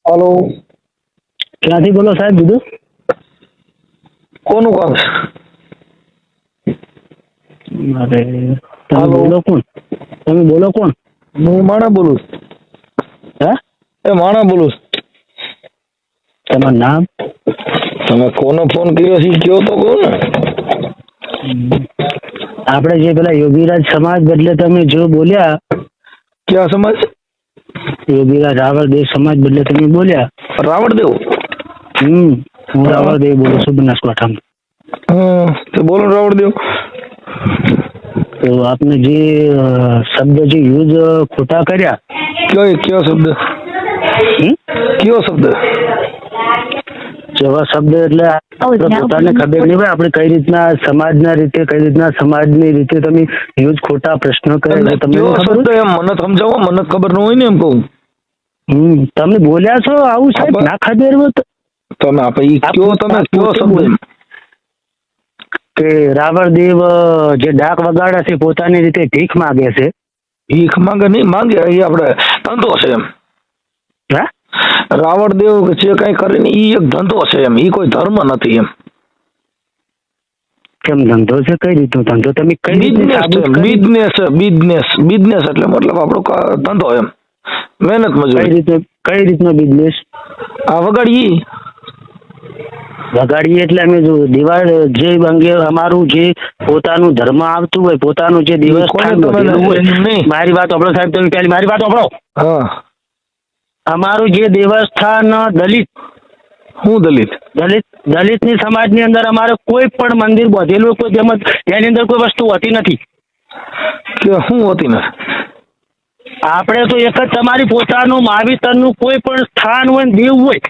Hello, ક્યાંથી બોલો સાહેબ? બીજું કોનું કામ છે? અરે તમે હાલો. બોલો કોણ? તમે બોલો કોણ? હું માણા બોલું. હે? માણા બોલું. તમારું નામ? તમે કોને ફોન કર્યો છે કયો તો કહો ને. આપણે જે પેલા યોગીરાજ સમાજ બદલે તમે જો બોલ્યા, ક્યાં સમાજ? યોગીરાજ રાવળદેવ સમાજ બદલે તમે બોલ્યા. રાવણદેવ? હું રાવળદેવ બોલું છું બનાસકાંઠામાં. હા, તો બોલો રાવણદેવ. તો આપને જે શબ્દ જે યુઝ ખોટા કર્યા. કયો શબ્દ? કયો શબ્દ? જેવા શબ્દ એટલે પોતાને ખબર નહીં હોય આપણે કઈ રીતના સમાજના રીતે કઈ રીતના સમાજની રીતે તમે યુઝ ખોટા પ્રશ્નો કર્યા છે. તમને કયો ખબર શબ્દ એમ મને સમજાવો, મને ખબર ન હોય ને એમ કહું. તમે બોલ્યા છો આવું સાહેબ, ના ખબર હોય તો તમે કયો શબ્દ એમ કે રાવણદેવ જે ડાક વગાડે છે પોતાની રીતે ભીખ માગે છે. ભીખ માંગે નહીં, માંગે એ આપણે ધંધો છે એમ. હા, રાવણદેવ જે કઈ કરે ને એ એક ધંધો છે એમ, એ કોઈ ધર્મ નથી એમ. કેમ ધંધો છે? કઈ રીતનો ધંધો? તમે કઈ બિઝનેસ એટલે મતલબ આપણો ધંધો એમ, મહેનત મજૂરી. કઈ રીતનો બિઝનેસ? આ વગાડીએ એટલે અમે જો દિવાળ જે અંગે અમારું જે પોતાનું ધર્મ આવતું હોય, પોતાનું જે દેવસ્થાન હોય. મારી વાત સાંભળો સાહેબ, તમે પહેલી મારી વાત સાંભળો. હા, અમારું જે દેવસ્થાન દલિત ની સમાજની અંદર અમારે કોઈ પણ મંદિર બાંધેલું કોઈ જેમ એની અંદર કોઈ વસ્તુ હોતી નથી. કે શું હોતી નથી? આપણે તો એક જ તમારી પોતાનું માવિતરનું કોઈ પણ સ્થાન હોય, દેવ હોય,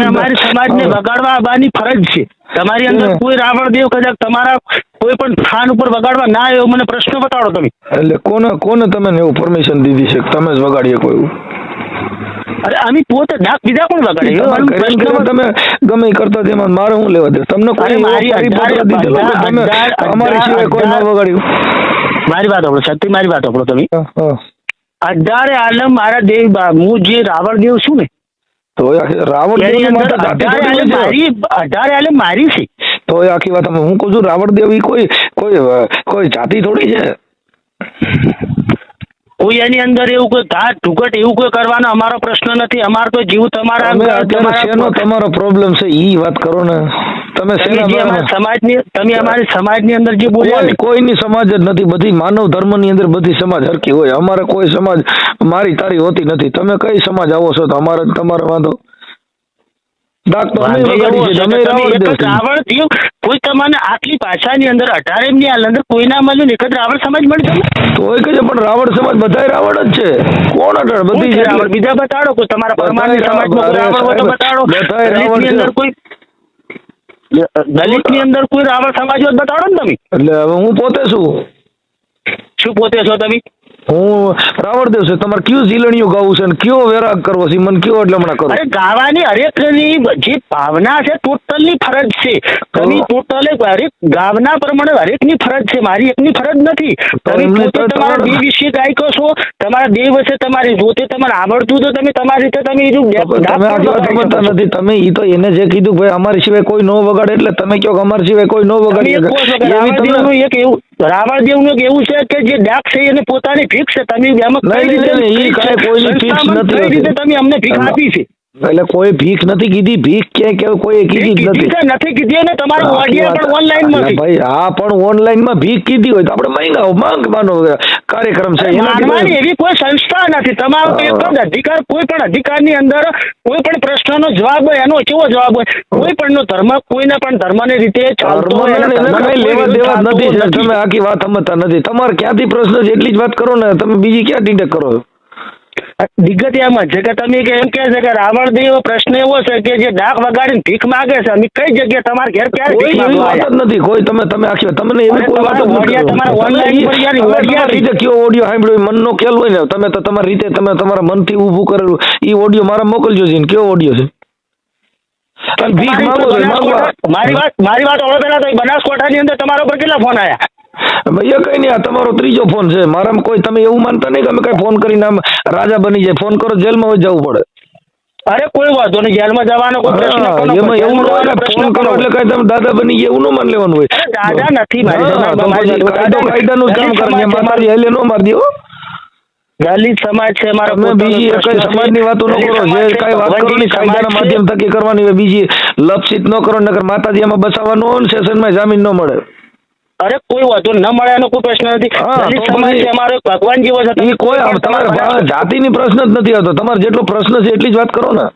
અમારી સમાજને વગાડવા આવવાની ફરજ છે. તમારી અંદર કોઈ રાવણદેવ કદાચ તમારા કોઈ પણ સ્થાન ઉપર વગાડવા ના આવ્યો મને પ્રશ્ન બતાડો તમે. એટલે કોને તમે એવું પરમિશન દીધી છે તમે જ વગાડીએ કોઈ એવું? અરે અમે પોતે ડાક બીજા પણ વગાડે. તમે ગમે કરતા તેમાં મારે શું લેવા દે? તમને કોઈ અમારી સિવાય કોઈ ન વગાડ્યું? મારી વાત સાંભળો સાહેબ, મારી વાત સાંભળો તમે. 18 આલમ મારા દેવ, હું જે રાવણદેવ છું ને, તો રાવણદેવ 18 આલમ મારી છે. તો આખી વાત હું કહું છું, રાવણદેવ કોઈ જાતિ થોડી છે. કોઈ એની અંદર એવું કોઈ ઘાટ ઢુકટ એવું કોઈ કરવાનો અમારો પ્રશ્ન નથી. અમારો તો જીવ તમારો પ્રોબ્લેમ છે ઈ વાત કરો ને તમે. અમારી સમાજની અંદર જે બોલ્યા, કોઈની સમાજ જ નથી, બધી માનવ ધર્મ ની અંદર બધી સમાજ હરકી હોય. અમારે કોઈ સમાજ મારી તારી હોતી નથી. તમે કઈ સમાજ આવો છો તો અમારે તમારો વાંધો. રાવણદેવ કોઈ તમને આટલી ભાષાની અંદર 18 ની અંદર કોઈના મળ્યું એક જ રાવણ સમાજ મળ્યું તોય કે પણ રાવણ સમાજ બધા રાવણ જ છે. કોણ બધી રાવણ? બીજા બતાડો કોઈ તમારા પરમારની સમાજમાં રાવણ હોય તો બતાડો. દલિતની અંદર કોઈ રાવણ સમાજ હોય બતાડો ને તમે. એટલે હવે હું પોતે શું પોતે છો તમે? હું રાવણદેવ છે. તમારે કયું ઝીલણીઓ ગાવું છે ને કયો વેરાગ કરવો છે મને કયો એટલે હમણાં કરો. અરે ગાવાની હરેકની જે ભાવના છે ટોટલની ફરજ છે. તમે ટોટલ હરેક ગાવના પ્રમાણે હરેકની ફરજ છે, મારી એકની ફરજ નથી. તમે પોતે તમારા દેવ વિશે ગાયકો છો, તમારા દેવ છે તમારી જોતે તમારે આવડતું તો તમે તમારી રીતે તમે નથી. તમે ઈ તો એને જે કીધું ભાઈ અમારી સિવાય કોઈ નો વગાડે એટલે તમે કહો અમારી સિવાય કોઈ નો વગાડે. રાવણદેવનું એક એવું છે કે જે ડાક છે એને પોતાની ભીખ છે. તમે તમે અમને ભીખ આપી છે એટલે કોઈ ભીખ નથી કીધી. ભીખ ક્યાં કોઈ કીધી નથી કીધી ને તમારો ઓડિયો પણ ઓનલાઈન માં ભાઈ. હા, પણ ઓનલાઈન માં ભીખ કીધી હોય તો આપણે માંગવાનો કાર્યક્રમ છે. એવી કોઈ સંસ્થા નથી. તમારો એક જ અધિકાર, કોઈ પણ અધિકારની અંદર કોઈ પણ પ્રશ્નનો જવાબ હોય એનો કેવો જવાબ હોય. કોઈ પણ નો ધર્મ કોઈના પણ ધર્મની રીતે લેવા દેવા નથી. તમે આખી વાત સમજતા નથી. તમારે ક્યાંથી પ્રશ્ન છે એટલી જ વાત કરો ને. તમે બીજી ક્યાં ડિટેક્ટ કરો? દિગ્ગત એમ જ છે કે તમે એમ કે છે કે રાવણદેવ પ્રશ્ન એવો છે કે જે ડાક વગાડીને ભીખ માગે છે. અમે કઈ જગ્યાએ તમારા ઘેર ક્યારે ભીખ માંગવા વાત જ નથી. કોઈ તમે આખી તમને એવી કોઈ વાત જ નથી. તમારા ઓનલાઈન રીતે કયો ઓડિયો સાંભળ્યો મનનો ખ્યાલ હોય ને તમે તો તમારી રીતે તમે તમારા મનથી ઊભું કરેલું એ ઓડિયો મારા મોકલજો છે. કયો ઓડિયો છે? ભીખ માંગો છો? મારી વાત હવે પેલા તો બનાસકાંઠાની અંદર તમારા ઉપર કેટલા ફોન આવ્યા? ભૈયા કઈ નહીં, આ તમારો ત્રીજો ફોન છે. મારામાં કોઈ તમે એવું માનતા નહીં કે અમે કઈ ફોન કરીને આમ રાજા બની જાય. ફોન કરો જેલમાં હોય જવું પડે. અરે કોઈ વાંધો નહીં, જેલમાં જવાનો કોઈ પ્રશ્ન હા, કોનો? એમાં એવું ન હોય ને, પ્રશ્ન ફોન કરો કોનો? એટલે કઈ તમે દાદા બની ગયા એવું ન માન લેવાનું હોય. અરે દાદા નથી મારી હા, તો સમાજમાં, પછી કાયદાનું જ કામ કરે. સમાજ છે, માતાજી હેલે ન મારી દો. દલિત સમાજ છે મારો તમે પોતાનો બીજી પ્રશ્ન કઈ છે. સમાજની વાતો ન દલિત કરો. સમાજ જે છે, કઈ વાત કરો ને ભગવાનજી કાયદાના સમાજ માધ્યમ છે. થકી કરવાની હોય. બીજી લપસિત ન કરો, નકર માતાજી એમાં બસાવવાનું હોય ને સેશનમાં જામીન ન મળે. અરે કોઈ વાંધો ન મળે એનો કોઈ પ્રશ્ન નથી. હા, દલિત તો સમાજ પછી છે અમારો, એક ભગવાન જેવો છે. તમે એ કોઈ પણ તમારે તમારા જાતિની પ્રશ્ન જ નથી આવતો. તમારે જેટલો પ્રશ્ન છે એટલી જ વાત કરો ને.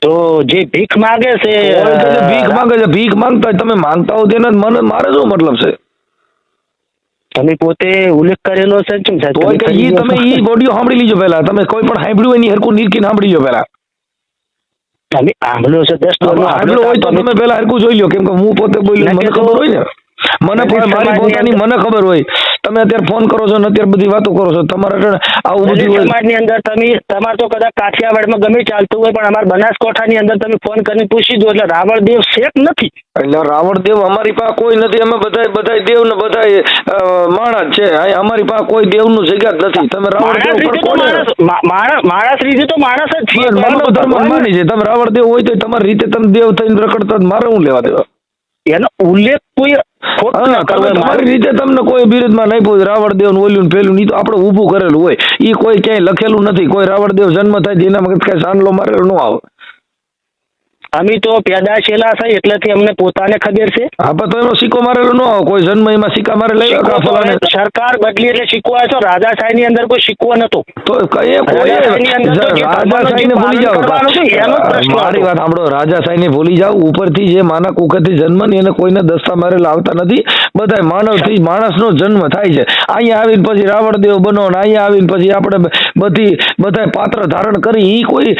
તો જે ભીખ માગે છે, કોઈ કે છે ભીખ માંગે છે, ભીખ માંગતા હોય, તમે માંગતા હો તેને મને મારે શું મતલબ છે? તમે પોતે ઉલ્લેખ કરેલો છે શું સાહેબ? તો કે તમે ઈ ઓડિયો સાંભળી લીજો પહેલા. તમે કોઈ પણ સાંભળ્યું એની હરકું નીરખીને સાંભળી લો પહેલા. તમે સાંભળ્યો છે 10 ડોલર સાંભળ્યું હોય તો તમે પહેલા હરકું જોઈ લો. કેમ કે હું પોતે બોલ્યો મને ખબર હોય ને. મને પણ મારી પોતાની મને ખબર હોય. તમે અત્યારે ફોન કરો છો ને અત્યારે બધી વાતો કરો છો. તમારે આવું બધું હોય. સમાજની અંદર તમે તમારે તો કદાચ કાઠિયાવાડમાં ગમે ચાલતું હોય, પણ અમારા બનાસકાંઠાની અંદર તમે ફોન કરીને પૂછી દો એટલે રાવણદેવ શેક નથી. એટલે રાવણદેવ અમારી પાસે કોઈ નથી. અમે બધા દેવ ને બધા માણસ છે. અમારી પાસે કોઈ દેવનું જગ્યા જ નથી. તમે રાવણદેવ પર કોને માણસ રીતે તો માણસ જ છીએ. માનવ ધર્મ માની છે. તમે રાવણદેવ હોય તો તમારી રીતે તમે દેવ થઈને રખડતા જ મારે હું લેવા દેવા? એનો ઉલ્લેખ કોઈ ખોટો ન કરવો. તમારી રીતે તમને કોઈ વિરુદ્ધમાં નહીં પૂછે. રાવણદેવ નું ઓલ્યું ને પેલું, ઈ તો આપણે ઊભું કરેલું હોય. ઈ કોઈ ક્યાંય લખેલું નથી. કોઈ રાવણદેવ જન્મ થાય એના મગજ કઈ સાંડલો મારેલો ન આવે. અમે તો પેદાશેલા છે એટલેથી અમને પોતાને ખબર છે. હા, પણ તો એનો સિક્કો મારેલો ન આવે. કોઈ જન્મ એમાં સિક્કા મારે લઈ સિક્કો તો હવે સરકાર બદલી એટલે સિક્કો આવ્યો છે. રાજાશાહી ની અંદર કોઈ સિક્કો નતો. તો કઈ રાજાશાહીની અંદર તો જે રાજાશાહી ને ભૂલી જાઓ. કરવાનું છે એનો જ પ્રશ્ન મારી હતો. વાત સાંભળો. રાજાશાહી ને ભૂલી જાઓ. ઉપરથી જે માના કુખેથી જન્મ ને એને કોઈને દસ્તા મારેલા આવતા નથી. બધા માનવથી માણસનો જન્મ થાય છે. અહીંયા આવીને પછી રાવણદેવ બનો ને અહીંયા આવીને પછી આપણે બધા પાત્ર ધારણ કરી. ઈ કોઈ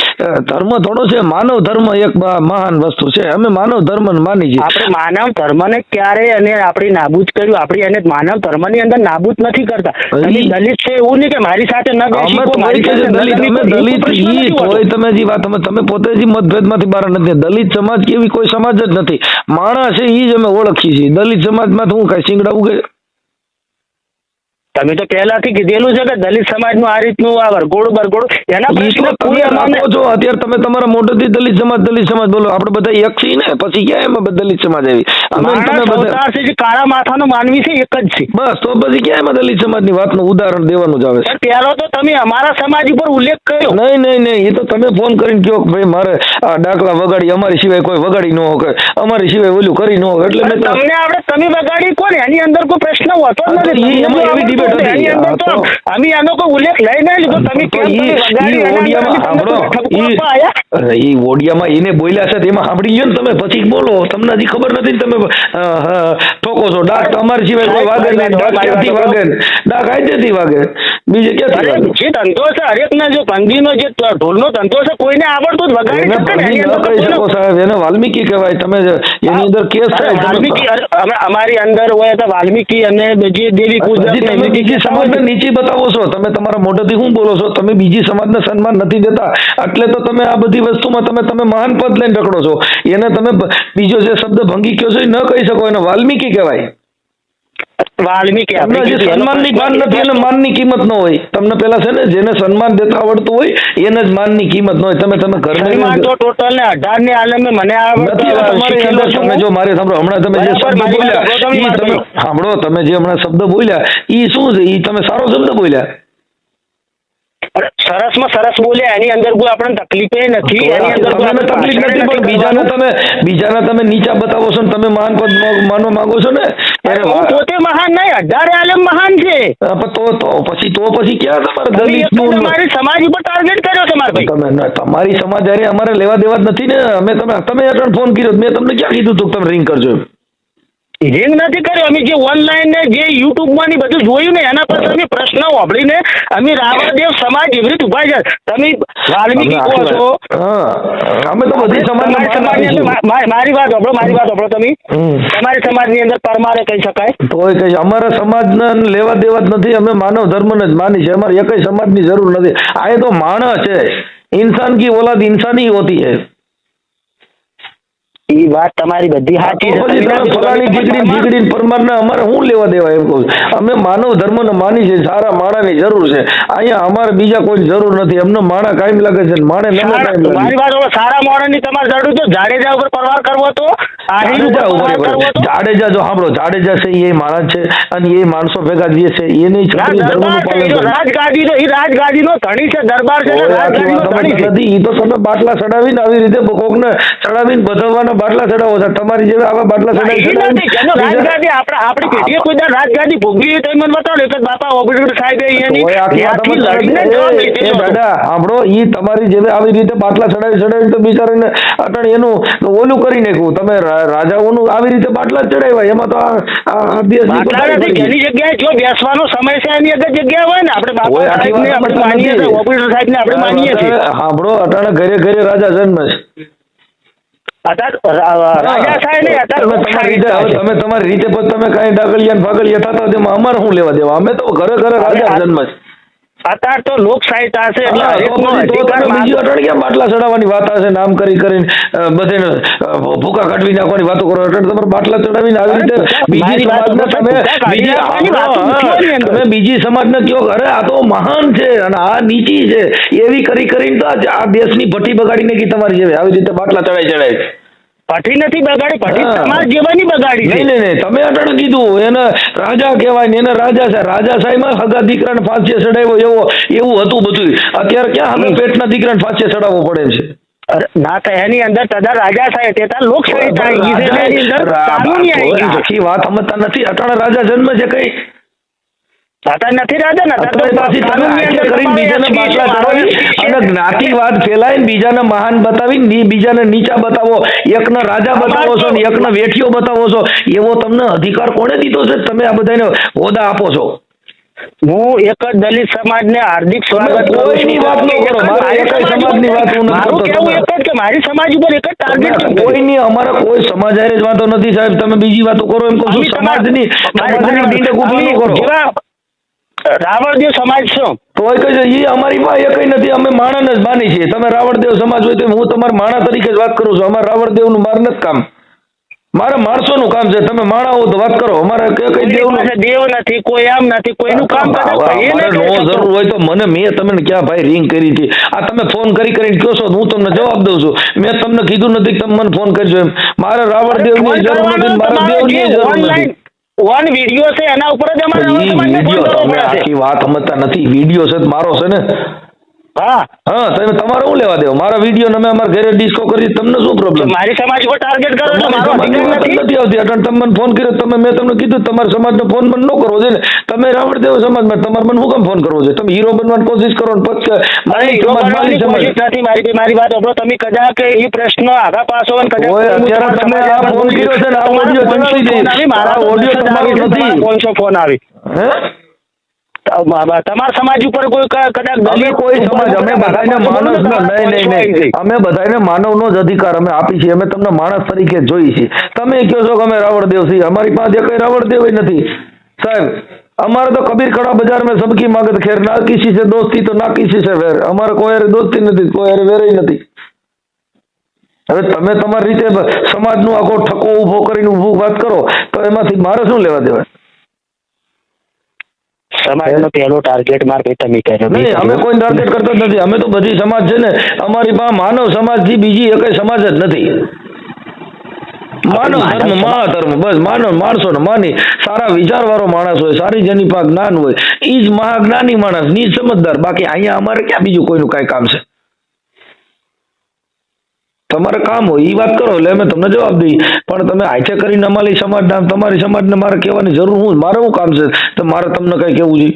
ધર્મ થોડો છે. માનવ ધર્મ એક મહાન વસ્તુ છે. અમે માનવ ધર્મ માની છીએ. આપણે માનવ ધર્મને ક્યારે અને આપણે નાબૂદ કર્યું? આપણે એને માનવ ધર્મની અંદર નાબૂદ નથી કરતા. તમે દલિત છે એવું નહીં કે મારી સાથે ન બેસી કો, મારી સાથે ન દલિત બેસી કો, એવું દલિત પ્રશ્ન ઈ નથી હોતો. તોય તમે જે વાત તમે પોતે જ મતભેદમાંથી બહાર નથી. દલિત સમાજ કેવી કોઈ સમાજ જ નથી. માણસ છે ઈ જ અમે ઓળખીએ છીએ. દલિત સમાજમાં તો હું કઈ શિંગડા ઉગે? તમે તો પહેલાથી કીધેલું છે કે દલિત સમાજનું આ રીતનું આ વરઘોડું બરઘોડું એના ઈ પ્રશ્ન તો તમે કોઈ અમાને રાખો છો. અત્યારે તમે તમારા મોઢેથી દલિત સમાજ બોલો. આપણે બધા એક છીએ ને. પછી ક્યાં એમાં દલિત સમાજ આવી? અમે ને તમે માણસ બધા અવતાર છે જે કાળા માથાનો માનવી છે એક જ છે. બસ તો પછી ક્યાં એમાં દલિત સમાજની વાતનું ઉદાહરણ દેવાનું જ આવે છે? પણ પહેલો તો તમે અમારા સમાજ ઉપર ઉલ્લેખ કર્યો. નહીં એ તો તમે ફોન કરીને કહો કે ભાઈ મારે આ ડાકલા વગાડી, અમારી સિવાય કોઈ વગાડી ન હોય, અમારી સિવાય ઓલું કરી ન હોય. એટલે મેં તો તમને આપણે તમે વગાડી કોને એની અંદર કોઈ પ્રશ્ન હોતો જ નથી. એમાં એવી ડિબેટ હતી. એની અંદર તો અમે આનો કોઈ ઉલ્લેખ લઈ નહીં લીધો. તમે કેમ તમે વગાડી એના અંદર અમે તમને કોઈ ઠપકો આપવા આયા? ઈ ઓડિયામાં એને બોલ્યા છે તેમાં સાંભળી ગયો ને તમે, પછી બોલો. તમને હજી ખબર નથી ને તમે ઠોકો છો. ડાક અમારી સિવાય કોઈ વાગે નહીં. ડાક ક્યાંથી વાગે? ડાક આઈતેથી વાગે. બીજે ક્યાંથી વાગે? જે ધંધો છે હરેકના જે ભંગીનો જે ઢોલનો ધંધો છે કોઈને આવડતું જ વગાડી એને શકે ને. ભંગી એની ન અંદર કહી કોઈનો- શકો સાહેબ. એને વાલ્મીકી કહેવાય. તમે એની અંદર કેસ થાય. વાલ્મીકી અમારી અંદર હોય તો વાલ્મીકી અને જે દેવી પૂજા હજી તમે બીજી સમાજને નીચી બતાવો છો. તમે તમારા મોઢેથી શું બોલો છો? તમે બીજી સમાજને સન્માન નથી દેતા. એટલે તો તમે આ બધી વસ્તુમાં તમે મહાન પદ લઈને રખડો છો. એને તમે બીજો જે શબ્દ ભંગી કહો છો એ ન કહી શકો. એને વાલ્મીકી કહેવાય. વાલ્મીકી તમને આપણે જે કીધું, એનો સન્માનની ભાન પ્રશ્ન નથી એને માનની કિંમત ન હોય. તમને પેલા છે ને જેને સન્માન દેતા આવડતું હોય એને જ માનની કિંમત ન હોય. તમે સન્માન તો ટોટલ ને 18 ની આલમે મને નથી. આ તમારી અંદર તમે જો મારે સાંભળો. હમણાં તમે જે બરાબર, શબ્દ મારી બોલ્યા વાત સાંભળો, ઈ તમે સાંભળો. તમે જે હમણાં શબ્દ બોલ્યા ઈ શું છે? ઈ તમે સારો શબ્દ બોલ્યા. સરસ માં સરસ બોલ્યા. એની અંદર કોઈ આપણને તકલીફ નથી. એની અંદર કોઈ તમને આપણે તકલીફ નથી, પણ બીજાને તમે નીચા બતાવો છો ને તમે મહાન પદ માનવા માંગો છો ને. અરે હું પોતે મહાન નહીં, 18 આલમ મહાન છે. તો પછી ક્યાં તમારે તમે દલિત એક તો તમારી સમાજ ઉપર ટાર્ગેટ કર્યો છે મારા ભાઈ. તમારી સમાજ હારે અમારે લેવા દેવા જ નથી ને. તમે અટણ ફોન કર્યો. મેં તમને ક્યાં કીધું તું તમે રિંગ કરજો? રિંગ નથી કર્યો. અમે જે ઓનલાઈન ને જે યુટ્યુબ માં ની બધું જોયું ને એના પર અમે પ્રશ્ન વાપરીને અમે રાવણદેવ સમાજ એવી રીતે ઉભા છે. તમે વાલ્મીકી કહો છો. અમે તો બધી સમાજના સમાજની અંદર મારી વાત સાંભળો તમે. તમારી સમાજની અંદર પરમારે કહી શકાય? તોય કઈ અમારા સમાજને લેવા દેવા જ નથી. અમે માનવ ધર્મને જ માની છે. અમારે એકય સમાજની જરૂર નથી. આ એ તો માણસ છે. ઇન્સાન કી ઓલાદ ઇન્સાની હોતી है. એ વાત તમારી બધી સાચી તો છે. પછી તમે ફલાણી ઠીકડી પરમારના અમારે શું લેવા દેવા એમ કહું છું. અમે માનવ ધર્મને માની છે, સારા માણાની જરૂર છે. અહીંયા અમારે બીજા કોઈ જરૂર નથી. અમને માણા કાયમ લાગે છે, માણે નમે કાયમ લાગે. મારી વાત હવે સારા મોણસની તમારે જરૂર તો જાડેજા ઉપર પરવાર કરવો તો આહિર ઉપર પરવાર કરવો તો જાડેજા જો સાંભળો, જાડેજા છે એ માણસ છે અને એ માણસો ભેગા જે છે એ નહીં ક્ષત્રિય ધર્મનું પાલન કરે. રાજગાદીનો એ રાજગાદીનો ધણી છે, દરબાર છે, રાજગાદીનો ધણી છે. નથી, એ તો તમે બાટલા ચડાવીને આવી રીતે કોકને ચડાવીને બધાવાના બાટલા ચડાવો છો. તમારી જેવા આવા બાટલા રાજગાદી આપણી પેઢીએ કોઈ દર રાજગાદી ભોગવી હોય તો મને બતાવો. એક જ બાપા ઓબીડી સાહેબે સાંભળો, ઈ તમારી જેવી આવી રીતે બાટલા ચડાવી તો બિચારાને અટણ એનું ઓલું કરી નાખ્યું. તમે રાજાઓનું આવી રીતે બાટલા ચડાવ્યા, એમાં તો એની જગ્યાએ જો બેસવાનો સમય છે એની અગર જગ્યા હોય ને આપણે બાપા સાહેબને આપણે માનીએ છીએ, ઓબીડી સાહેબને આપણે માનીએ છીએ. સાંભળો, અટાણે ઘરે ઘરે રાજા જન્મ છે. રાજા સાહેબ નહીં, તમે તમારી રીતે પછી તમે કઈ ડાકલિયા ફાગલિયા થતા તેમાં અમારે શું લેવા દેવા? અમે તો ઘરે ઘરે રાજા જન્મ છે. અત્યારે તો લોકશાહી છે એટલે બીજી અટણ ક્યાં બાટલા ચડાવવાની વાત હશે? નામ કરીને બધે ભૂકા કાઢવી નાખવાની વાતો કરો. અટણ તમારે બાટલા ચડાવીને આવી રીતે બીજી સમાજને તમે બીજી સમાજને કયો અરે આ તો મહાન છે અને આ નીચી છે એવી કરીને તો આ દેશની ભઠ્ઠી બગાડી નાખી તમારી જેવી. આવી રીતે બાટલા ચડાવી ભઠ્ઠી નથી બગાડી, ભઠ્ઠી સમાજ જેવાની બગાડી. નહીં, તમે અટણ કીધું એને રાજા કહેવાય ને એને રાજા સાહેબ. રાજા સાહેબમાં હગા દીકરાને ફાંસીએ ચડાવ્યો એવું હતું બધું. અત્યારે ક્યાં હવે પેટના દીકરાને ફાંસીએ ચડાવવો પડે છે? ના તો એની અંદર તદા રાજા સાહેબ તે લોકશાહી આખી વાત સમજતા નથી. અટાણે રાજા જન્મ છે કઈ નથી રાજા ને જ્ઞાતિવાદ ફેલાય, બીજાને મહાન બતાવી બીજાને નીચા બતાવો, એકને રાજા બતાવો છો ને એકને વેઠિયો બતાવો છો. એવો તમને અધિકાર કોણે દીધો છે? તમે આ બધાને હોદ્દા આપો છો. હું એક જ દલિત સમાજને હાર્દિક સ્વાગત કોઈની વાત ન કરો. મારે એક જ સમાજની વાત હું નથી કરતો. કે મારી સમાજ ઉપર એક જ ટાર્ગેટ કોઈની અમારા કોઈ સમાજ હારે જ વાતો નથી સાહેબ. તમે બીજી વાતો કરો એમ કહું છું. સમાજની ડીંડક ઉભી ન કરો. રાવણદેવ સમાજ છો તો એ અમારી પાસે એકઈ નથી. અમે માણસને જ માની છીએ. તમે રાવણદેવ સમાજ હોય તો હું તમારા માણા તરીકે જ વાત કરું છું. અમારે રાવણદેવનું માર નથી કામ, મારે માણસોનું કામ છે. તમે માણા હો તો વાત કરો. અમારે કઈ દેવ નથી, કોઈ આમ નથી, કોઈનું કામ નો જરૂર હોય તો મને મેં તમને ક્યાં ભાઈ રિંગ કરી હતી? આ તમે ફોન કરીને કહો છો, હું તમને જવાબ દઉં છું. મેં તમને કીધું નથી તમે મને ફોન કરજો એમ. મારે રાવણદેવની જરૂર નથી, મારા દેવની જરૂર નથી. વન વિડિયો છે એના ઉપર જ અમારે આખી વાત સમજતા નથી. વિડિયો છે મારો છે ને. હા તમે તમારે શું લેવા દેવો? મારા વિડિયો ને અમે અમારા ઘરે ડિસ્કો કરી, તમને શું પ્રોબ્લેમ? મારી સમાજ ઉપર ટાર્ગેટ કરો છો, મારો નથી આવતી. અટણ તમે મને ફોન કર્યો, મેં તમને કીધું તમારા સમાજનો ફોન મને ન કરવો જોઈએ ને. તમે રાવણદેવ સમાજમાં તમારે મને શું કામ ફોન કરવો છે? તમે હીરો બનવાની કોશિશ કરો ને પછી મારી વાત સાંભળો. તમે કદાચ એ પ્રશ્ન આગા પાછો અત્યારે તમે આ ફોન કર્યો છે ને આ ઓડિયો ચલાવી દે. મારા ઓડિયો તમારો નથી. ફોન આવી તમારા સમાજ ઉપર કોઈ કદાચ કોઈ સમાજ અમે બધાને માણસ નહીં અમે બધાને માનવનો જ અધિકાર અમે આપી છીએ. અમે તમને માણસ તરીકે જોઈ છીએ. તમે કહો છો કે અમે રાવણદેવ છીએ. અમારી પાસે કઈ રાવણદેવ નથી સાહેબ. અમારે તો કબીર ખડા બજાર में सबकी मांगत ખેર ના કિસી से दोस्ती तो ना किसी से વેર. અમારે કોઈ હારે દોસ્તી નથી, કોઈ હારે વેર નથી. હવે તમે તમારી રીતે સમાજનું આખો ઠકો ઉભો કરીને ઊભું વાત કરો તો એમાંથી મારે શું લેવા દેવાય? સમાજનો પહેલો ટાર્ગેટ માર ભાઈ તમે કર્યો નહીં. અમે કોઈ ટાર્ગેટ કરતા જ નથી. અમે તો બધી સમાજ છે ને અમારી પાસે માનવ સમાજથી બીજી એકય સમાજ જ નથી. માનવ ધર્મ, મહાધર્મ, બસ માનવ માણસોને માની સારા વિચાર વાળો માણસ હોય, સારી જેની પાસે જ્ઞાન હોય એ જ મહાજ્ઞાની માણસ, ની સમજદાર. બાકી અહીંયા અમારે ક્યાં બીજું કોઈનું કઈ કામ છે? તમારે કામ હોય એ વાત કરો એટલે અમે તમને જવાબ દઈએ. પણ તમે આચે કરીને અમારી સમાજના તમારી સમાજને મારે કહેવાની જરૂર હું? મારે શું કામ છે તો મારે તમને કઈ કેવું છે?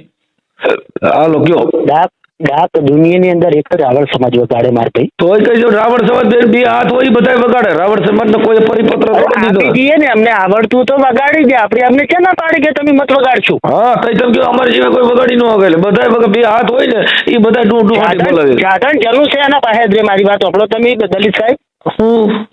હાલો કયો. ડાક દુનિયાની અંદર એક જ રાવણ સમાજ વગાડે માર ભાઈ. તોય કઈ જો રાવણ સમાજ બે હાથ હોય બધા વગાડે. રાવણ સમાજને કોઈ પરિપત્ર આપી દઈએ ને, અમને આવડતું તો વગાડી દે. આપણે અમને ક્યાં ના પાડી કે તમે મત વગાડશો? હા તો તમે કહો અમારી સિવાય કોઈ વગાડી ન વગાડે. બધા બે હાથ હોય ને એ બધા ડૂ બોલાવે. જાધન જનું છે એના પાસે જ રે. મારી વાત સાંભળો તમે દલિત સાહેબ.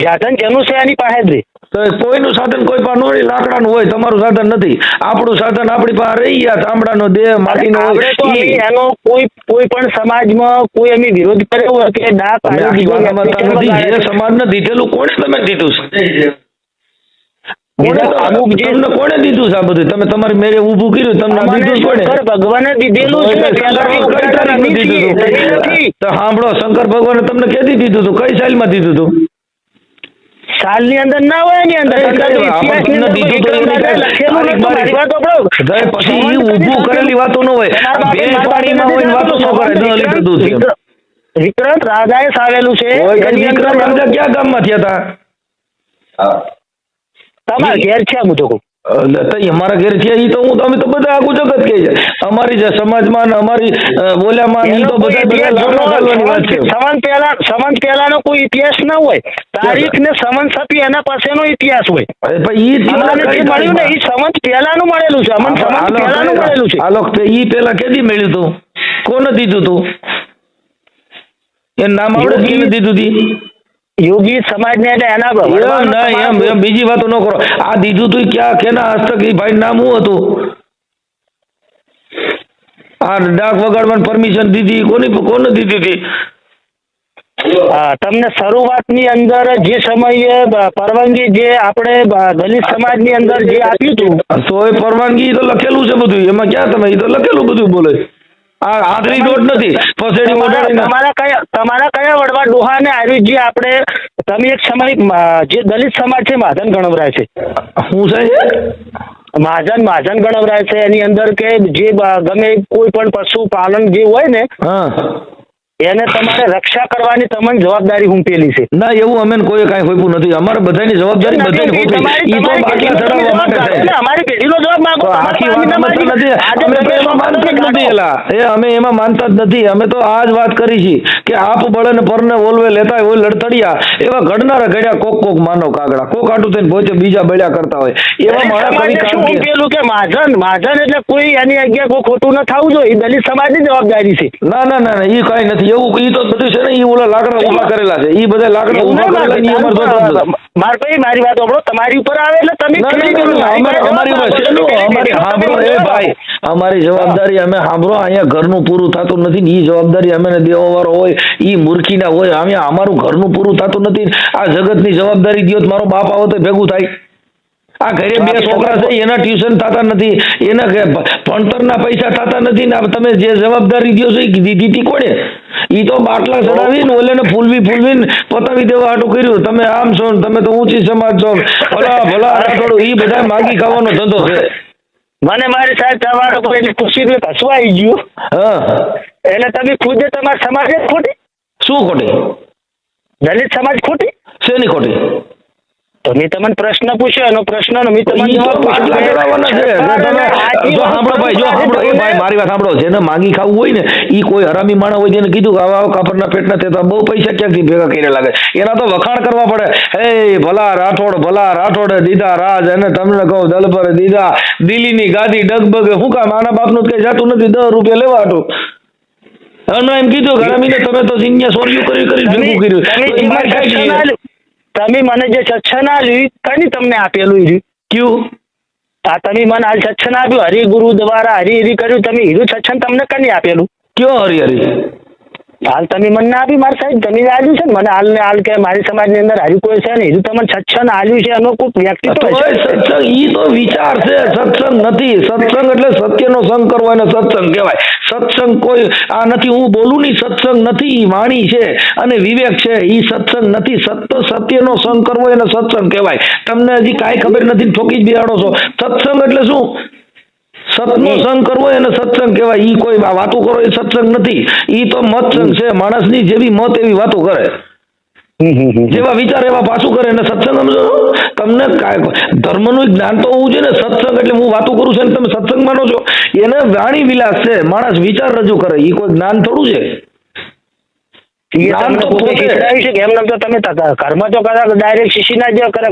જાધન જનું છે એની પાસે જ રે. તો કોઈનું સાધન કોઈ પાસે નહીં, લાકડાનું હોય, તમારું સાધન નથી. આપણું સાધન આપણી પાસે રહી ગયા, તાંબડાનો દેહ, માટીનો આપણે તો હોય. હવે એનો કોઈ પણ સમાજમાં કોઈ અમે વિરોધ કર્યો હોય કે ડાક તમે આવ્યો આખી બીજો વાત સમજતા વ્યક્તિ નથી. જે સમાજને દીધેલું કોણે તમે દીધું છે? અમુક જે તમને કોણે દીધું છે આ બધું? તમે તમારી મેરે ઊભું કર્યું, તમને આ અમને દીધું કોણે? શંકર ભગવાને દીધેલું છે. પહેલાથી કઈ તારીખમાં નથી, દીધું હતું? નથી. તો સાંભળો, શંકર ભગવાને તમને ક્યાંથી દીધું હતું? કઈ સાલમાં દીધું હતું? સાલની અંદર ના હોય, એની અંદર તમને દીધું તો એની કાંઈ તારીખ બારીખ. જાય પછી ઈ ઊભું કરેલી વાતો ન હોય. આ ભેળ પાણીમાં હોય ને વાતો ન કરાય. 10 લીટર દૂધ છે. વિક્રાંત રાજાએ સાવેલું છે. હોય કઈ એની અંદર વિક્રમ રાજા ક્યાં ગામમાં થયા હતા? તમારા ઘેર છે હું તો કહું. એટલે તઈ અમારા ઘેર છે ઈ તો હું તમે તો બધા આખું જગત કહે છે. અમારી જે સમાજમાં ને અમારી બોલ્યામાં ઈ તો બધા લાકડા ચાલવાની વાત છે. સંવંત પહેલાનો કોઈ ઇતિહાસ ના હોય. તારીખ ને સંવંત સતી એના પાસેનો ઇતિહાસ હોય. અરે ભાઈ ઈ અમને જે મળ્યું ને એ સંવંત પહેલાનું મળેલું છે. અમને સંવંત પહેલાનું મળેલું છે. હાલો ઈ પેલા કેદી મળ્યું હતું? કોને દીધું હતું? એનું નામ આવડે? કેને દીધું હતી? યોગી સમાજ ને એટલે એના એમ બીજી વાતો ન કરો. આ દીધું તું ક્યાં, કેના હસ્તક? ઈ ભાઈ નામ શું હતું? આ ડાક વગાડવાની પરમિશન દીધી કોને દીધી હતી? તમને શરૂઆતની અંદર જે સમયે પરવાનગી જે આપણે દલિત સમાજની અંદર જે આપ્યું હતું, તો એ પરવાનગી તો લખેલું છે બધું. એમાં ક્યાં તમે? ઈ તો લખેલું બધું બોલે. આ આદરી દોટ નથી. પસેડી મોઢાડી તમારા કયા વડવા ડોહાને આવ્યું જે આપણે તમે એક સમય જે દલિત સમાજ છે મહાજન ગણવરાય છે. શું છે? મહાજન ગણવરાય છે. એની અંદર કે જે ગમે કોઈ પણ પશુપાલન જે હોય ને, હા, એને તમારે રક્ષા કરવાની તમને જવાબદારી હુંપેલી છે. ના, એવું અમે કોઈ કાંઈ હોઈપું નથી. અમારે બધાની જવાબદારી બધાની હોપી. ઈ તો બાટલા ચડાવવા માટે છે. અમારી પેઢીનો જવાબ માંગો. આખી વાત અમે તો નથી. અમે તો એમાં માનતા જ નથી. એલા અમે એમાં માનતા જ નથી. અમે તો આ જ વાત કરી છે કે આપ બળે ને પરને ઓલવે લેતા હોય લડતડિયા એવા ઘડનારા ઘડ્યા કોક માનવ કાગડા. કોક આટું થઈને પોતે બીજા બળ્યા કરતા હોય એવા મારા કવિ કામ પેલું કે મહાજન એટલે કોઈ એની જગ્યા કોઈ ખોટું ન થવું જોઈએ. એ દલિત સમાજની જવાબદારી છે. ના ઈ કઈ નથી. એવું ઈ તો બધું છે ને, ઈ ઓલા લાકડા ઉભા કરેલા છે. ઈ બધા લાકડા ઉભા કરેલા ઈ અમાર તો માર ભાઈ મારી વાત સાંભળો. તમારી ઉપર આવે એટલે તમે અમારી સાંભળો. એ ભાઈ અમારી જવાબદારી અમે સાંભળો. અહીંયા ઘરનું પૂરું થતું નથી ને ઈ જવાબદારી અમે દેવા વાળો હોય ઈ મૂર્ખીના હોય. અહીંયા અમારું ઘરનું પૂરું થતું નથી. આ જગતની જવાબદારી દ્યો. મારો બાપ આવો તો ભેગું થાય. આ ઘરે 2 છોકરા છે, એના ટ્યુશન થતા નથી, એના ભણતરના પૈસા થતા નથી ને તમે જે જવાબદારી દો છો એ દીધી હતી કોણે? ઈ તો બાટલા ચડાવીને ઓલેને ફૂલવીને પતાવી દેવા હાટું કર્યું. તમે આમ છો ને તમે તો ઊંચી સમાજ છો, ભલા રાઠોડું. ઈ બધા માગી ખાવાનો ધંધો છે. મને મારી સાહેબ તમારો કોઈ ખુશી હસવાઈ ગયું. હા, એટલે તમે ખુદે તમારા સમાજ ખોટી. શું ખોટી? દલિત સમાજ ખોટી? શેની ખોટી? તો મેં તમને પ્રશ્ન પૂછ્યો, એનો પ્રશ્ન મેં તમને બાટલા ચડાવવાના છે. જો સાંભળો ભાઈ, એ ભાઈ મારી વાત સાંભળો. જેને માગી ખાવું હોય ને ઈ કોઈ હરામી માણસ હોય જેને કીધું કે આવા કાપડના પેટના થતા બહુ પૈસા ક્યાંથી ભેગા કર્યા લાગે. એના તો વખાણ કરવા પડે. હે ભલા રાઠોડે દીધા રાજ, અને તમને કહું દલપરે દીધા દિલ્હીની ગાદી ડગબગે. શું કામ? આના બાપનું કઈ જાતું નથી. 10 રૂપિયા લેવા હાટું. હમણાં એમ કીધું હરામીને તમે તો સિંહિયા સોર્યું કરી ભેગું કર્યું. તમે મને જે સત્સન આપ્યું કઈ તમને આપેલું રહ્યું? ક્યું? તમે મને હાલ સત્સન આપ્યું હરિગુરુ દ્વારા હરી કર્યું. તમે હીરું સત્સન તમને કઈ આપેલું? કયો હરી? હાલ તમે મને ના આપી મારા સાહેબ. તમે આલ્યું છે ને મને હાલ કે મારી સમાજની અંદર હારી કોઈ છે ને હીરું તમને સત્સન આલ્યું છે એનો કોઈ વ્યક્તિ તો સત્સંગ ઈ તો વિચાર છે. સત્સંગ નથી. સત્સંગ એટલે સત્યનો સંગ કરવો એને સત્સંગ કહેવાય. સત્સંગ કોઈ આ નથી. હું બોલું નહીં સત્સંગ નથી. ઈ વાણી છે અને વિવેક છે. ઈ સત્સંગ નથી. સત્યનો સંગ કરવો એને સત્સંગ કહેવાય. તમને હજી કાંઈ ખબર નથી, ઠોકી જ બિહાડો છો. સત્સંગ એટલે શું? સતનો સંગ કરવો એને સત્સંગ કહેવાય. ઈ કોઈ વાતો કરો એ સત્સંગ નથી. ઈ તો મતસંગ છે. માણસની જેવી મત એવી વાતો કરે, જેવા વિચાર એવા પાછું કરે એને સત્સંગ સમજો. તમને ધર્મનું જ્ઞાન તો હોવું જોઈએ ને. સત્સંગ એટલે હું વાતો કરું છું ને તમે સત્સંગ માનો છો? એને વાણી વિલાસ છે. માણસ વિચાર રજૂ કરે. ઈ કોઈ જ્ઞાન થોડું છે. એ જ્ઞાન તમને તો પોતે પોતે. શીખડાવ્યું છે કે એમને તો તમે ઘરમાં તો કદાચ ડાયરેક્ટ શીશીના જ કરે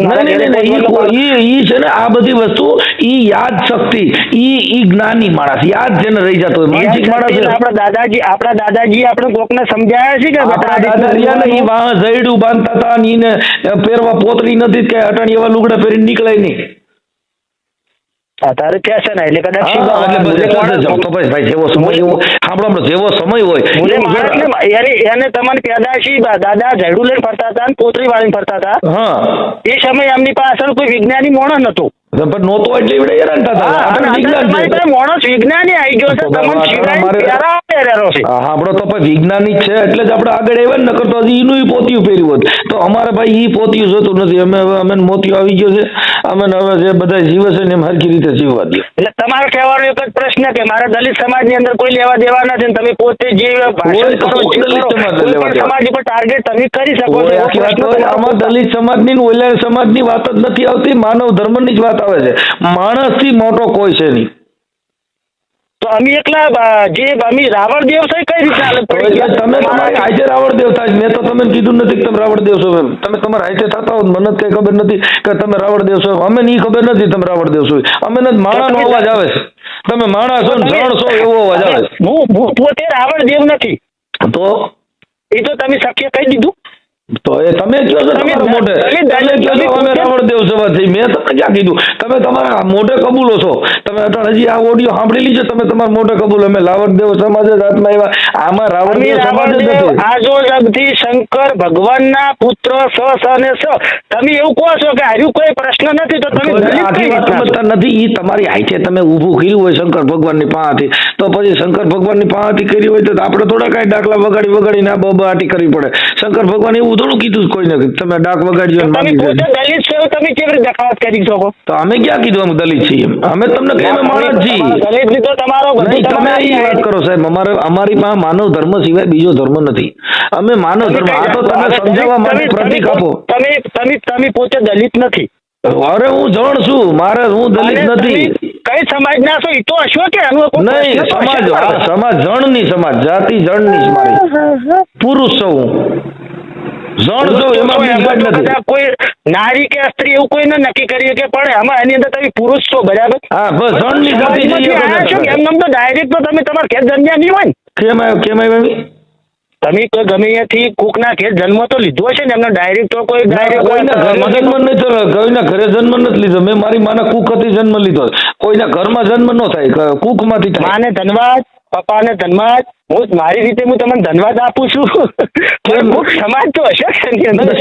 ઈ છે ને આ બધી વસ્તુ ઈ યાદ શક્તિ ઈ જ્ઞાની માણસ યાદ જેને રહી જતો હોય માનસિક માણસ આપણા દાદાજી આપણે કોકને સમજાયા છે કે આપણા દાદા રહ્યા ને ઈ વાહ જયડું બાંધતા હતા ને ઈને પહેરવા પોતરી નથી કે અટાણી એવા લુગડા પહેરીને નીકળે નહીં. અત્યારે ફેશન એટલે કદાચ તો ભાઈ જેવો સમય એવો સાંભળો જેવો સમય હોય એને તમારી પેદાશી દાદા ઝાડુ લઈને ફરતા હતા પોતરી વાળીને ફરતા હતા. હા એ સમય એમની પાછળ કોઈ વિજ્ઞાની મોણસ નતો પણ નહોતો એટલે એવડે હેરાન થતા. માણસ વિજ્ઞાની આવી ગયો છે તમને શીખડાય છે. આપણો તો ભાઈ વિજ્ઞાની જ છે એટલે જ આપણે આગળ આવ્યા ને, નકર તો હજી એનું પોતિયું પહેર્યું હોત તો અમારે ભાઈ ઈ પોતિયું જોતું નથી. અમે મોતિયો આવી ગયો છે, અમે હવે જે બધા જીવે છે ને એમ હરખી રીતે જીવવા દો. એટલે તમારે કહેવાનો એક જ પ્રશ્ન કે મારા દલિત સમાજ ની અંદર કોઈ લેવા દેવા નથી ને તમે પોતે જે ભાષણ કરો સમાજ પર ટાર્ગેટ તમે કરી શકો છો. આમાં દલિત સમાજની ને ઓલા સમાજની વાત જ નથી આવતી, માનવ ધર્મની જ વાત આવે છે. માણસથી મોટો કોઈ છે નહીં. તો અમે એકલા જે અમે રાવણ દેવ છે કઈ રીતે અલગ પડી ગયા? તમે તમારી હાઈતે રાવણ દેવ થાય. મેં તો તમને કીધું નથી કે તમે રાવણ દેવ છો એમ. તમે તમારા હાઈતે થતા હો મને કઈ ખબર નથી કે તમે રાવણ દેવ છો. અમે ની ખબર નથી તમે રાવણ દેવ છો. અમે નથી માણાનો અવાજ આવે છે. તમે માણા છો ને જણ છો એવો અવાજ આવે છે. હું પોતે રાવણ દેવ નથી તો એ તો તમે શક્ય કહી દીધું. તો એ તમે કહો છો તમારા મોઢે તમે કહો છો અમે રાવણ દેવ સભા થઈ. મેં તમને ક્યાં કીધું? તમે તમારા મોઢે કબૂલો છો. તમે અત્યારે હજી આ ઓડિયો સાંભળેલી છે તમે તમારા મોઢે કબૂલો અમે રાવણ દેવ સમાજ જ હાથમાં આવ્યા. આમાં રાવણ દેવ સમાજ જ નથી. આજો જગથી શંકર ભગવાનના પુત્ર સ અને સ તમે એવું કહો છો કે હાર્યું કોઈ પ્રશ્ન નથી તો તમે આખી વાત સમજતા નથી. ઈ તમારી હાઈતે તમે ઊભું કર્યું હોય શંકર ભગવાનની પાસેથી તો પછી શંકર ભગવાનની પાસેથી કરી હોય તો આપણે થોડા કાંઈ ડાકલા વગાડીને આ બબાટી કરવી પડે. શંકર ભગવાન એવું થોડું કીધું કોઈને તમે ડાક વગાડ્યો દલિત છો તમે કેવી રીતે દખાવત કરી શકો? તો અમે ક્યાં કીધું અમે દલિત છીએ? અમે તમને કહે માણસ છીએ. દલિત લીધો તમારો નહીં તમે એ વાત કરો સાહેબ. અમારી પાસે માનવ ધર્મ સિવાય બીજો ધર્મ નથી. અમે માનવ ધર્મ આ તો તમે સમજાવવા માટે પ્રતિક આપો. તમે પોતે દલિત નથી. અરે હું જણ છું. હું દલિત નથી. કઈ સમાજ ના છો એ તો હશો કે નહીં સમાજ જણની સમાજ જાતિ જણની મારી પુરુષ છું હું જણ છું એમાં નથી. કોઈ નારી કે સ્ત્રી એવું કોઈ નક્કી કરીએ કે પણ આમાં એની અંદર તમે પુરુષ છો બરાબર. હા બસ જણની જાતિ એમ નામ તો ડાયરેક્ટ તો તમે તમારા ખેત જન્મ્યા નહીં હોય ને. કેમ આવ્યા તમે કોઈ ગમે ત્યાંથી કોકના ઘેર જન્મ તો લીધો છે ને એમનો ડાયરેક્ટ તો કોઈ કોઈના ઘરે જન્મ નથી લીધો. મેં મારી માના કુખથી જન્મ લીધો. કોઈના ઘરમાં જન્મ ન થાય, કુખમાંથી થાય. માને ધન્યવાદ, પપ્પાને ધન્યવાદ. મારી રીતે હું તમને ધન્યવાદ આપું છું. સમાજ તો હશે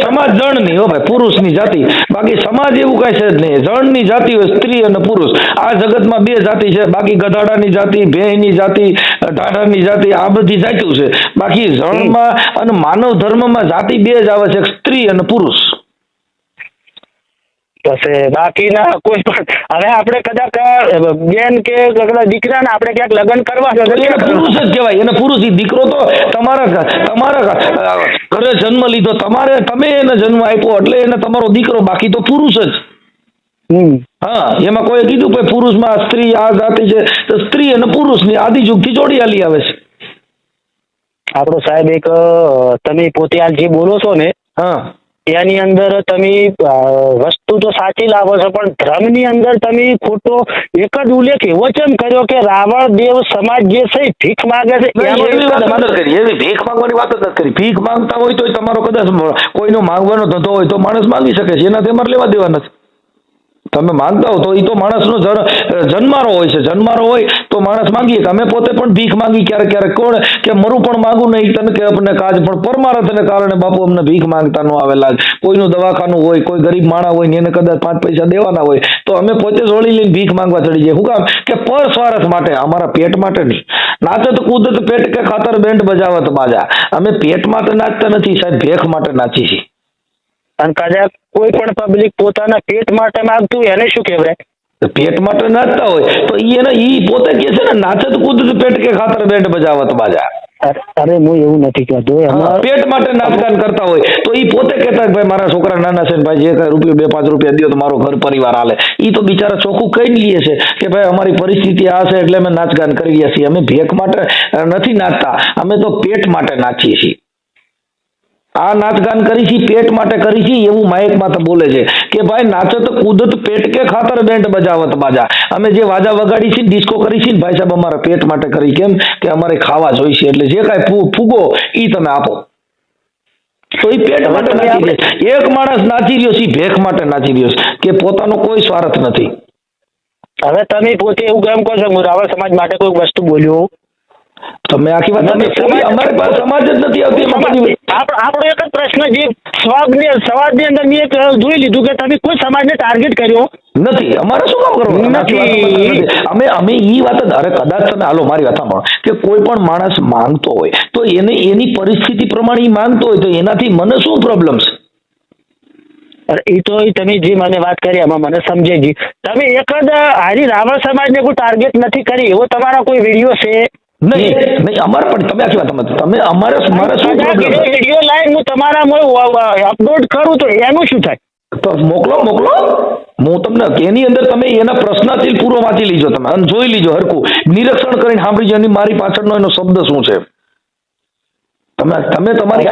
સમાજ જણની હો ભાઈ, પુરુષની જાતિ. બાકી સમાજ એવું કઈ છે જ નહીં. જણની જાતિ હોય સ્ત્રી અને પુરુષ. આ જગતમાં બે જાતિ છે. બાકી ગધાડાની જાતિ, ભેંની જાતિ, ઢાઢાની જાતિ આ બધી જાતિઓ છે. બાકી જણમાં અને માનવ ધર્મમાં જાતિ બે જ આવે છે, સ્ત્રી અને પુરુષ. પછી બાકીના કોઈ પણ હવે આપણે કદાચ બેન કે દીકરાને આપણે ક્યાંક લગ્ન કરવા પુરુષ જ કહેવાય એને. પુરુષ દીકરો તો તમારા ઘરે જન્મ લીધો, તમે એને જન્મ આપ્યો એટલે એને તમારો દીકરો. બાકી તો પુરુષ જ. હા એમાં કોઈ કીધું ભાઈ પુરુષમાં સ્ત્રી આ જાતિ છે તો સ્ત્રી અને પુરુષની આદિયુગથી જોડી આલી આવે છે. આપણો સાહેબ એક તમે પોતે આ જે બોલો છો ને હા એની અંદર તમે વસ્તુ તો સાચી લાવો છો પણ ધર્મની અંદર તમે ખોટો એક જ ઉલ્લેખ એવો ચમ કર્યો કે રાવણ દેવ સમાજ જે છે ભીખ માંગે છે. એવી ભીખ માંગવાની વાત જ નથી કરી. ભીખ માંગતા હોય તો તમારો કદાચ કોઈનો માંગવાનો ધંધો હોય તો માણસ માંગી શકે છે. એનાથી અમારે લેવા દેવા નથી. તમે માંગતા હો તો એ તો માણસનો જન્મારો હોય છે. જન્મારો હોય તો માણસ માંગીએ. અમે પોતે પણ ભીખ માંગી ક્યારેક કોણ કે મરું પણ માંગું નહીં તને કે આપણે કાજ પણ પરમારથને કારણે બાપુ અમને ભીખ માંગતા ન આવેલા. કોઈનું દવાખાનું હોય, કોઈ ગરીબ માણા હોય ને એને કદાચ 5 પૈસા દેવાના હોય તો અમે પોતે જોડી લઈને ભીખ માંગવા ચડી જઈએ. શું કામ કે પર સ્વાર્થ માટે, અમારા પેટ માટે નહીં. નાચે તો કૂદત પેટ કે ખાતર બેન્ડ બજાવત બાજા. અમે પેટ માટે નાચતા નથી સાહેબ, ભેખ માટે નાચી છીએ. અને કદાચ કોઈ પણ પબ્લિક પોતાના પેટ માટે માંગતું એને શું કહેવાય? પેટ માટે નાચતા હોય તો ઈ પોતે કે છે ને નાચે તો કૂદત પેટ કે ખાતર બેન્ડ બજાવત બાજા. અરે હું એવું નથી કહેતો. પેટ માટે નાચગાન કરતા હોય તો ઈ પોતે કહેતા ભાઈ મારા છોકરા નાના છે ભાઈ જે કઈ રૂપિયો 2-5 રૂપિયા દો તો મારો ઘર પરિવાર હાલે. ઈ તો બિચારા ચોખ્ખું કહી લે છે કે ભાઈ અમારી પરિસ્થિતિ આ છે એટલે અમે નાચગાન કરી રહ્યા છીએ. અમે ભેખ માટે નથી નાચતા, અમે તો પેટ માટે નાચીએ છીએ. આ નાચગાન કરી છે પેટ માટે કરી છે એવું માઇકમાં તો બોલે છે કે ભાઈ નાચત કૂદત પેટ કે ખાતર બેન્ડ બજાવત બાજા. અમે જે વાજા વગાડી છે ડિસ્કો કરી છે ને ભાઈ સાહેબ અમારા પેટ માટે કરી. કેમ કે અમારે ખાવા જોઈ છે એટલે જે કાંઈ ફૂગો એ તમે આપો. તો એ પેટ માટે નાચી છે. એક માણસ નાચી રહ્યો છે ભેખ માટે નાચી રહ્યો છે કે પોતાનો કોઈ સ્વાર્થ નથી. હવે તમે પોતે એવું કેમ કહો છો હું રાવળ સમાજ માટે કોઈ વસ્તુ બોલ્યો? તમે આખી વાત અમારે પાસે સમાજ જ નથી આવતી. આપણો એક જ પ્રશ્ન જે સવારની અંદર મેં એક જોઈ લીધું કે તમે કોઈ સમાજને ટાર્ગેટ કર્યો નથી. અમારે શું કામ કરવું? અમે ઈ વાત જ અરે કદાચ તમે હાલો મારી વાત સાંભળો કે કોઈ પણ માણસ માંગતો હોય તો એને એની પરિસ્થિતિ પ્રમાણે ઈ માંગતો હોય તો એનાથી મને શું પ્રોબ્લેમ છે? એ તો તમે જે મને વાત કરી એમાં મને સમજે ગઈ. તમે એક જ હારી રાવળ સમાજને કોઈ ટાર્ગેટ નથી કરી એવો તમારા કોઈ વિડીયો છે? નહીં અમારે પણ તમે આખી વાત તમે મારે શું પ્રોબ્લેમ? વિડીયો લાઈવ હું તમારા અપલોડ કરું તો એનું શું થાય? તો મોકલો હું તમને એની અંદર તમે એના પ્રશ્નાથી પૂરો વાંચી લીજો તમે અને જોઈ લીજો હરખું નિરીક્ષણ કરીને સાંભળી જો મારી પાછળનો એનો શબ્દ શું છે. તમે તમારી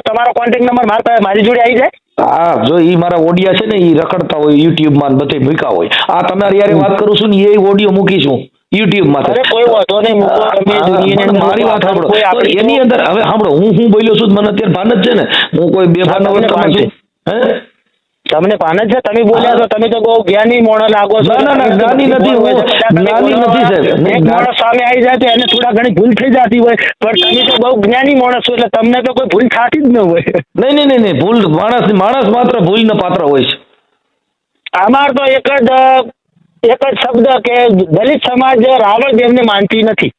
તમારો કોન્ટેક્ટ નંબર મારી જોડે આવી જાય. હા જો ઈ મારા ઓડિયા છે ને ઈ રખડતા હોય યુટ્યુબ માં બધે મૂક્યા હોય. આ તમારી યારે વાત કરું છું ને એ ઓડિયો મૂકીશું યુટ્યુબ માં. કોઈ વાંધો નહીં. મારી વાત સાંભળો એની અંદર હવે સાંભળો હું બોલ્યો છું મને અત્યારે ભાન જ છે ને હું કોઈ બેભાન અવસ્થામાં છું. હે તમને પાન જ છે? તમે બોલ્યા તો તમે તો બહુ જ્ઞાની મોણો લાગો છો. ના જ્ઞાની નથી હું જ્ઞાની નથી સાહેબ. એક માણસ સામે આવી જાય તો એને થોડા ઘણી ભૂલ થઈ જતી હોય પણ તમે તો બહુ જ્ઞાની માણસ છો એટલે તમને તો કોઈ ભૂલ થતી જ ન હોય. નહીં ભૂલ માણસ માત્ર ભૂલ ના પાત્ર હોય છે. અમાર તો એક જ શબ્દ કે દલિત સમાજ રાવળ દેવને માનતી નથી.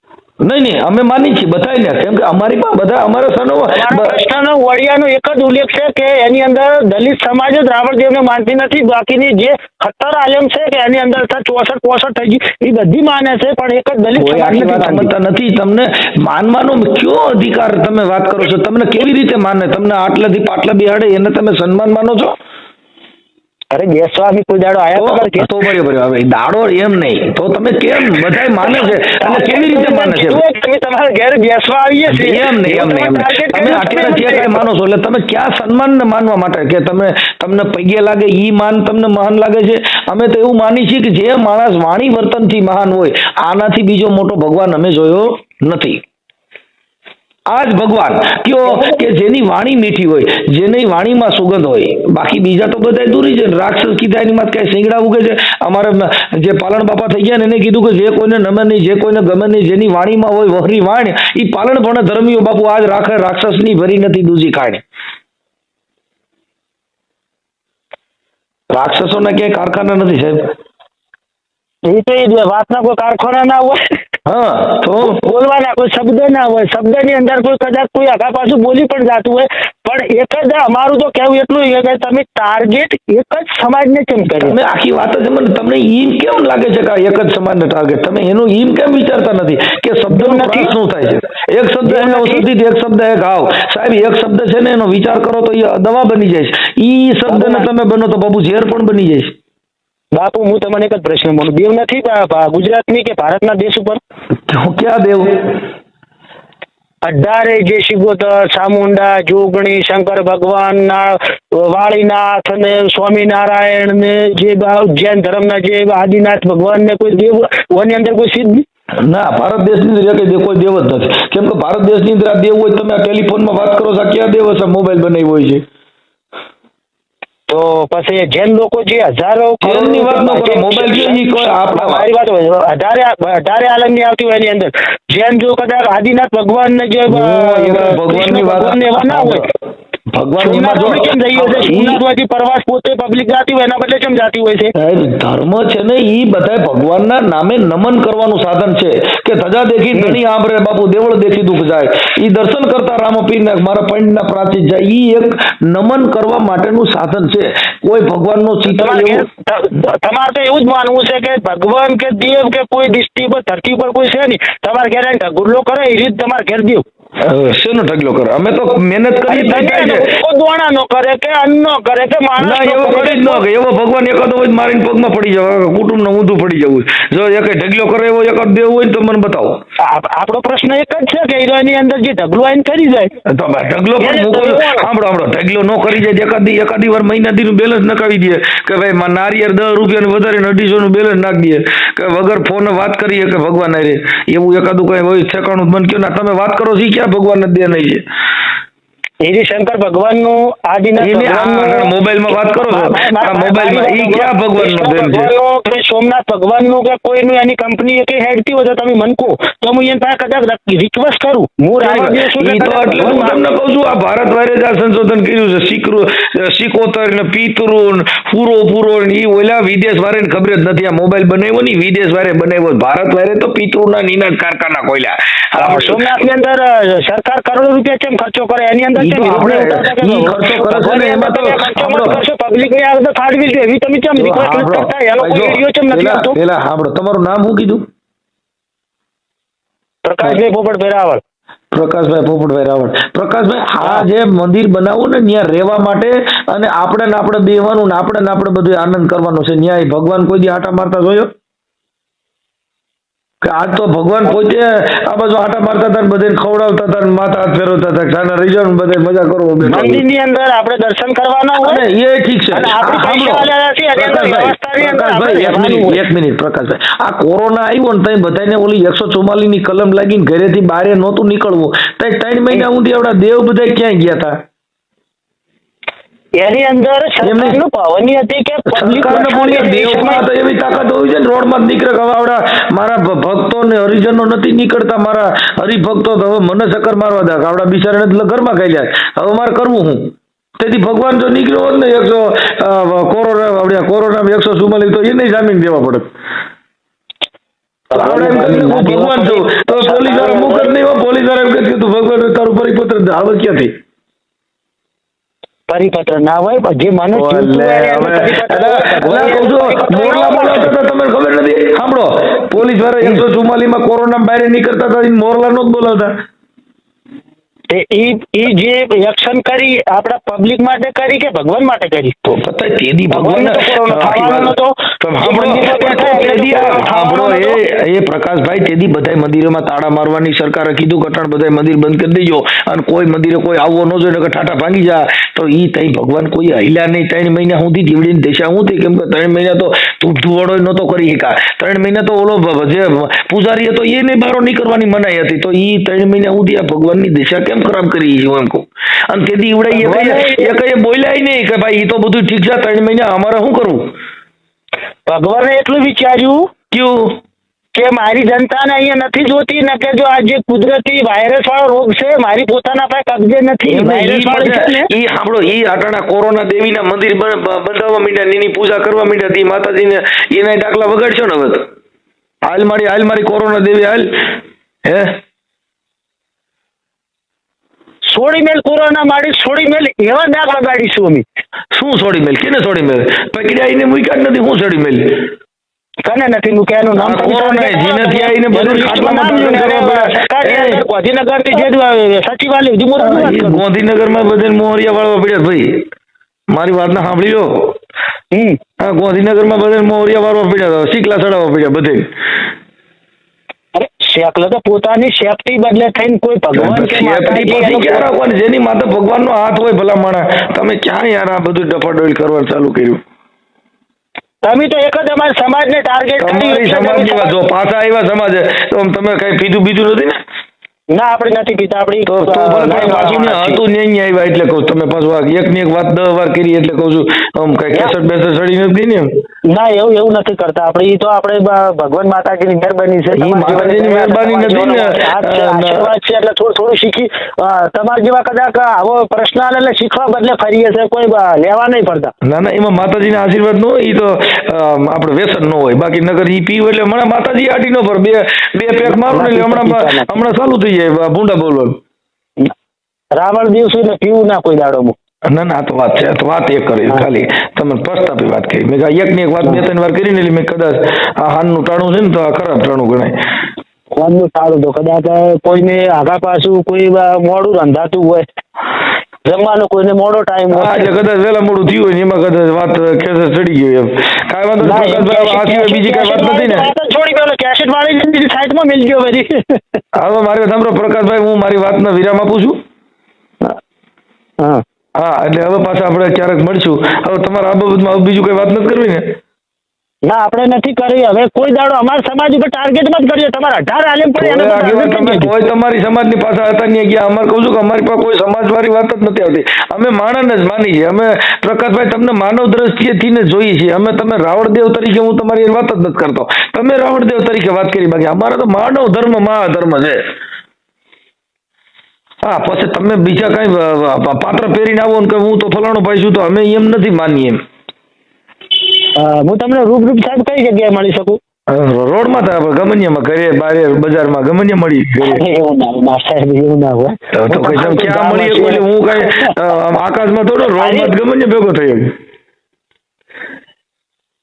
નહીં અમે માની છીએ બધાને કેમ કે અમારી પાસે બધા અમારા સનો પ્રશ્નનો વડિયાનો એક જ ઉલ્લેખ છે કે એની અંદર દલિત સમાજ જ રાવળ દેવને માનતી નથી. બાકીની જે 70 આલમ છે કે એની અંદર 64 થઈ ગઈ એ બધી માને છે પણ એક જ દલિત સમાજ નથી. તમને માનવાનો કયો અધિકાર તમે વાત કરો છો? તમને કેવી રીતે માને? તમને આટલાથી પાટલા બિહાડે એને તમે સન્માન માનો છો? અરે બેસવા કોઈ દાડો આયા તો બરાબર. હવે દાડો એમ નહીં તો તમે કેમ બધા માને છે અને કેવી રીતે માને છે? તમે તમારા ઘેર બેસવા આવીએ છીએ એમ નહીં તમે અત્યારે જે કઈ માનો છો એટલે તમે ક્યાં સન્માન ને માનવા માટે કે તમને પૈગે લાગે ઈ માન તમને મહાન લાગે છે? અમે તો એવું માની છીએ કે જે માણસ વાણી વર્તનથી મહાન હોય આનાથી બીજો મોટો ભગવાન અમે જોયો નથી. આ જ ભગવાન કયો કે જેની વાણી મીઠી હોય જેની વાણીમાં સુગંધ હોય. બાકી બીજા તો બધા દૂરી છે. રાક્ષસ કીધા એની માં કઈ શીંગડા ઉગે છે. અમારે જે પાલણ બાપા થઈ ગયા ને એને કીધું કે જે કોઈને નમે નહીં જે કોઈને ગમે નહીં જેની વાણીમાં હોય વહરી વાણ એ પાલણ પણ ધર્મીઓ બાપુ આજ રાખે રાક્ષસની ભરી નથી દૂજી ખાણ. રાક્ષસોના ક્યાંય કારખાના નથી સાહેબ. એ તો એ વાતના કોઈ કારખાના ના હોય. હા તો બોલવાના કોઈ શબ્દ ના હોય. શબ્દની અંદર કોઈ કદાચ કોઈ આગા પાછું બોલી પણ જાતું હોય પણ એક જ અમારું તો કહેવું એટલું કે તમે ટાર્ગેટ એક જ સમાજને કેમ કર્યો? તમે આખી વાત જ તમને એમ કેમ લાગે છે કે એક જ સમાજને ટાર્ગેટ? તમે એનું એમ કેમ વિચારતા નથી કે શબ્દનો નથી શું થાય છે? એક શબ્દ એને ઔષધિ એક શબ્દ એ ઘાવ. સાહેબ એક શબ્દ છે ને એનો વિચાર કરો તો એ દવા બની જાય છે. ઈ શબ્દને તમે બનો તો બાબુ ઝેર પણ બની જાય છે. બાપુ હું તમને એક જ પ્રશ્ન બોલું. દેવ નથી ગુજરાતની કે ભારતના દેશ ઉપર? ક્યાં દેવ? 18 જે શિગોતર ચામુંડા જોગણી શંકર ભગવાનના વાળીનાથ ને સ્વામિનારાયણ ને જે જૈન ધર્મના જે આદિનાથ ભગવાન ને કોઈ દેવ ઓની અંદર કોઈ સિદ્ધ ના. ભારત દેશની અંદર કોઈ દેવ જ નથી. કેમ કે ભારત દેશની અંદર આ દેવ હોય તમે આ ટેલિફોનમાં વાત કરો છો ક્યાં દેવ હશે? મોબાઈલ બનાવ્યો હોય છે તો પછી જૈન લોકો જે હજારો ની વાત ન કરો. મોબાઈલ આપણા મારી વાત હોય 18 આલમની આવતી હોય એની અંદર જૈન જો કદાચ આદિનાથ ભગવાન ને જે ભગવાનની વાત એવા ના હોય ભગવાન પ્રવાસ પોતે પબ્લિક જાતી હોય એના બદલે કેમ જાતી હોય છે? ધર્મ છે ને ઈ બધા ભગવાનના નામે નમન કરવાનું સાધન છે કે ધજા દેખી ધણી આંબરે બાપુ દેવળ દેખી દુઃખ જાય. ઈ દર્શન કરતા રામપીર મારા પંડના પ્રાચી જાય. ઈ એક નમન કરવા માટેનું સાધન છે. કોઈ ભગવાનનો ચિત્ર તમારે તો એવું જ માનવું છે કે ભગવાન કે દેવ કે કોઈ દૃષ્ટિ પર ધરતી પર કોઈ છે નહીં. તમારે ઘેર ગુલ્લો કરે એ રીત તમારે ઘેર દેવ. શેનો ઢગલો કરે? અમે તો મહેનત કરી દોણા નો કરે કે અન્ન નો કરે કે માણસ ના, એવો કરી જ ન કે એવો ભગવાન એકાદો હોય તો મારીને પગમાં પડી જવા, કુટુંબ ને ઊંધું પડી જવું. જો એક ઢગલો કરે એવો એકાદ દેવ હોય ને તો મને બતાવો. આપણો પ્રશ્ન એક જ છે કે એની અંદર જે ઢગલો આઈને કરી જાય તો ઢગલો પણ સાંભળો ઢગલો ન કરી જાય, એકાદી વાર મહિના નું બેલેન્સ નખાવી દે કે ભાઈ નારિયેળ 10 રૂપિયા વધારે 250 નું બેલેન્સ નાખી દે કે વગર ફોન વાત કરીએ કે ભગવાન રે, એવું એકાદું કઈ હોય ઠેકાણું મન કયો ના તમે વાત કરો છો ક્યાં ભગવાન દે નહીં છે. એરી શંકર ભગવાન નું મોબાઈલ માં વાત કરો છો, મોબાઈલ માં ઈ ક્યાં ભગવાન નું દેન છે? સોમનાથ ભગવાન નું કે કોઈનું એની કંપની કે હેડતી હોય તો તમે મન કહો તો હું એની પાસે કદાચ રિક્વેસ્ટ કરું. હું એટલે હું તમને કહું છું આ ભારત વાયરે જ આ સંશોધન કર્યું છે. સિકોતર ને પિતૃ પૂરો ઈ ઓલા વિદેશ વાળે ખબર જ નથી આ મોબાઈલ બનાવ્યો ને વિદેશ વાળે બનાવ્યો. ભારત વાળે તો પિતૃ ના નીના કારખાના ખોલ્યા. સોમનાથ ની અંદર સરકાર કરોડો રૂપિયા કેમ ખર્ચો કરે એની અંદર તમારું નામ શું કીધું? પ્રકાશભાઈ પોપટભાઈ રાવળ. પ્રકાશભાઈ પોપટભાઈ રાવળ. પ્રકાશભાઈ, આ જે મંદિર બનાવવું ને ત્યાં રહેવા માટે અને આપણે બેહવાનું ને આપણે બધું આનંદ કરવાનો છે, ન્યાય ભગવાન કોઈ દી આટા મારતા જોયો? આજ તો ભગવાન પોતે આ બાજુ આટા મારતા હતા, બધાને ખવડાવતા હતા, માથા હાથ ફેરવતા હતા, ખાના રહી જાવ બધા મજા કરો. મંદિર ની અંદર આપણે દર્શન કરવાના હોય એ ઠીક છે. એક મિનિટ પ્રકાશભાઈ, આ કોરોના આવ્યો ને તઈ બધાને ઓલી 144 ની કલમ લાગીને ઘરેથી બહાર નહોતું નીકળવું, તઈ 3 મહિના સુધી આપડા દેવ બધા ક્યાં ગયા હતા? એની અંદર સરકારનું પાવરની હતી કે દેવમાં તો એવી તાકાત હોવી છે ને રોડમાં જ નીકળે. આવડા મારા ભક્તો ને હરિજનો નથી નીકળતા, મારા હરિભક્તો તો હવે મને ચક્કર મારવા દે, આવડા બિચારાને ઘરમાં ખાઈ જાય. હવે મારે કરવું હું? તેથી ભગવાન જો નીકળ્યો હોત ને કોરોના 144 તો એને જામીન દેવા પડે. ભગવાન છું તો પોલીસ વાળા મુખ જ નહીં, પોલીસ વાળા એમ કે તું ભગવાન તારું પરિપત્ર આવે ક્યાંથી? પરિપત્ર ના હોય જે મને તમને ખબર નથી? સાંભળો, પોલીસ વાળા 144 માં કોરોના બહાર નીકળતા હતા, મોરલા નો જ બોલાવતા. એ જે એક્શન કરી આપડા પબ્લિક માટે કરી કે ભગવાન માટે કરી? તો પતા તેદી ભગવાન પ્રકાશભાઈ તેદી બધા મંદિરોમાં તાળા મારવાની સરકારે કીધું કટાણ બધા મંદિર બંધ કરી દેજો અને કોઈ મંદિરે કોઈ આવવો ન જોઈએ કે ઠાઠા ભાંગી જાય. તો ઈ તઈ ભગવાન કોઈ હૈલા નહીં. 3 મહિના સુધી જીવડીની દિશા હું થઈ, કેમ કે 3 મહિના તો ધૂપ ધુવાડો નહોતો કરી શકા. 3 મહિના તો ઓલો જે પૂજારી હતો એને બહાર નીકળવાની મનાઈ હતી. તો ઈ 3 મહિના સુધી આ ભગવાનની દિશા કેમ ખરાબ કરી છે એમ કહું. અને તેથી ઈવડાઈ એ કઈ બોલ્યા નહીં કે ભાઈ એ તો બધું ઠીક છે, 3 મહિના અમારે શું કરવું? ભગવાને એટલું વિચાર્યું ક્યું કે મારી જનતાને અહીંયા નથી જોતી ને કે જો આ જે કુદરતી વાયરસ વાળો રોગ છે મારી પોતાના પાસે કબજે નથી. ઈ સાંભળો, ઈ આટાણા કોરોના દેવીના મંદિર બંધાવવા માંડ્યા, એની પૂજા કરવા માંડ્યા, તી માતાજીને એના ડાકલા વગાડશો ને હવે હાલ મારી કોરોના દેવી હાલ હે છોડી મેલ કોરોના મારી છોડી મેલ એવા દાખલા ગાડીશું અમે. શું છોડી મેલ? કેને છોડી મેલ? પકડ્યા આઈને મૂક્યા જ નથી. હું છોડી મેલ કને નથી મૂક્યા? એનું નામ કોરોના જી નથી આઈને બધું ખાટલામાં ગાંધીનગર જે સચિવાલય ગાંધીનગરમાં બધે મોહરિયા વાળવા પડ્યા ભાઈ. મારી વાત ના સાંભળી લો. હા, ગાંધીનગરમાં બધે મોહરિયા વાળવા પડ્યા, શીકલા ચડાવવા પડ્યા બધે. શેકલો તો પોતાની સેફટી બદલે થઈને કોઈ ભગવાન કે જેની માથે ભગવાનનો હાથ હોય ભલા માણા, તમે ક્યાં યાર આ બધું ડફાડોલ કરવાનું ચાલુ કર્યું? તમે તો એક જ અમારા સમાજને ટાર્ગેટ કરી. સમાજ જો પાછા આવ્યા સમાજ તો તમે કઈ પીધું બીજું નથી ને? ના, આપણે નથી પીતા. આપડી તો પાછું હતું નહીં આવ્યા એટલે કહું. તમે પાછું એક ની એક વાત 10 વાર કરી એટલે કહું છું આમ કઈ કેસર બેસર સડી નથી ને? ના, એવું નથી કરતા આપણે. ઈ તો આપણે ભગવાન માતાજીની મહેરબાની છે. માતાજીની મહેરબાની નથી ને, આશીર્વાદ છે એટલે થોડું શીખી તમારા જેવા કદાચ આવો પ્રશ્ન એટલે શીખવા બદલે ફરીએ છે, કોઈ લેવા નહીં પડતા. ના, એમાં માતાજીના આશીર્વાદ ન હોય. ઈ તો આપણે વ્યસન ન હોય. બાકી નગર ઈ પીવું એટલે હમણાં માતાજી આટી ન પર બે પેક મારું એટલે હમણાં ચાલુ થઈ જાય ભૂંડા બોલવાનું. રાવણ દિવસ એટલે પીવું ના કોઈ દાડો. ના, તો વાત છે. તો વાત એક કરી ખાલી તમે પ્રસ્તાપી વાત કરી. મેં એક ની એક વાત 2-3 વાર કરીને એટલે મેં કદાચ આ હાનનું ટાણું છે ને તો આ ખરાબ ટાણું ગણાય. કોમનું સારું તો કદાચ કોઈને આગા પાછું કોઈ મોડું રંધાતું હોય, જમવાનો કોઈને મોડો ટાઈમ હોય, આજે કદાચ વહેલા મોડું થયું હોય ને એમાં કદાચ વાત કેસેટ ચડી ગયો એમ કાંઈ વાંધો નહીં. પ્રકાશભાઈ, આ સિવાય બીજી કાંઈ વાત નથી ને? છોડી પેલો કેસેટ વાળી બીજી સાઈડમાં મિલ ગયો બધી. હવે મારે સાંભળો પ્રકાશભાઈ, હું મારી વાતનો વિરામ આપું છું. હા હા, એટલે હવે પાછા આપણે ક્યારેક મળશું. હવે તમારા આ બાબતમાં હવે બીજું કઈ વાત નથી કરવી ને? ના, આપણે નથી કરી. હવે કોઈ દાડો અમારા સમાજ ઉપર ટાર્ગેટ મત કરીએ. તમારા 18 આલેમ પડે એને તમે કોઈ તમારી સમાજની પાસે હતા નહીં ગયા. અમારે કહું છું કે અમારી પાસે કોઈ સમાજવાળી વાત જ નથી આવતી. અમે માણસને જ માની છીએ. અમે પ્રકાશભાઈ તમને માનવ દ્રષ્ટિએથી ને જોઈએ છીએ. અમે તમે રાવણદેવ તરીકે, હું તમારી વાત જ નથી કરતો. તમે રાવણદેવ તરીકે વાત કરી, બાકી અમારે તો માનવ ધર્મ મહાધર્મ છે. હા, પછી તમે બીજા કઈ પાત્ર પહેરીને આવો ને કે હું તો ફલાણો ભાઈ છું, તો અમે એમ નથી માનીએ એમ. હું તમને રૂપ સાહેબ કઈ જગ્યાએ મળી શકું? રોડમાં તો ગમનિયામાં, ઘરે બારે બજારમાં ગમનિયા મળી. એવું ના સાહેબ, એવું ના હોય તો કઈ ક્યાં મળીએ? કોઈ હું કઈ આકાશમાં થોડો રોડમાં ગમનિયા ભેગો થયો.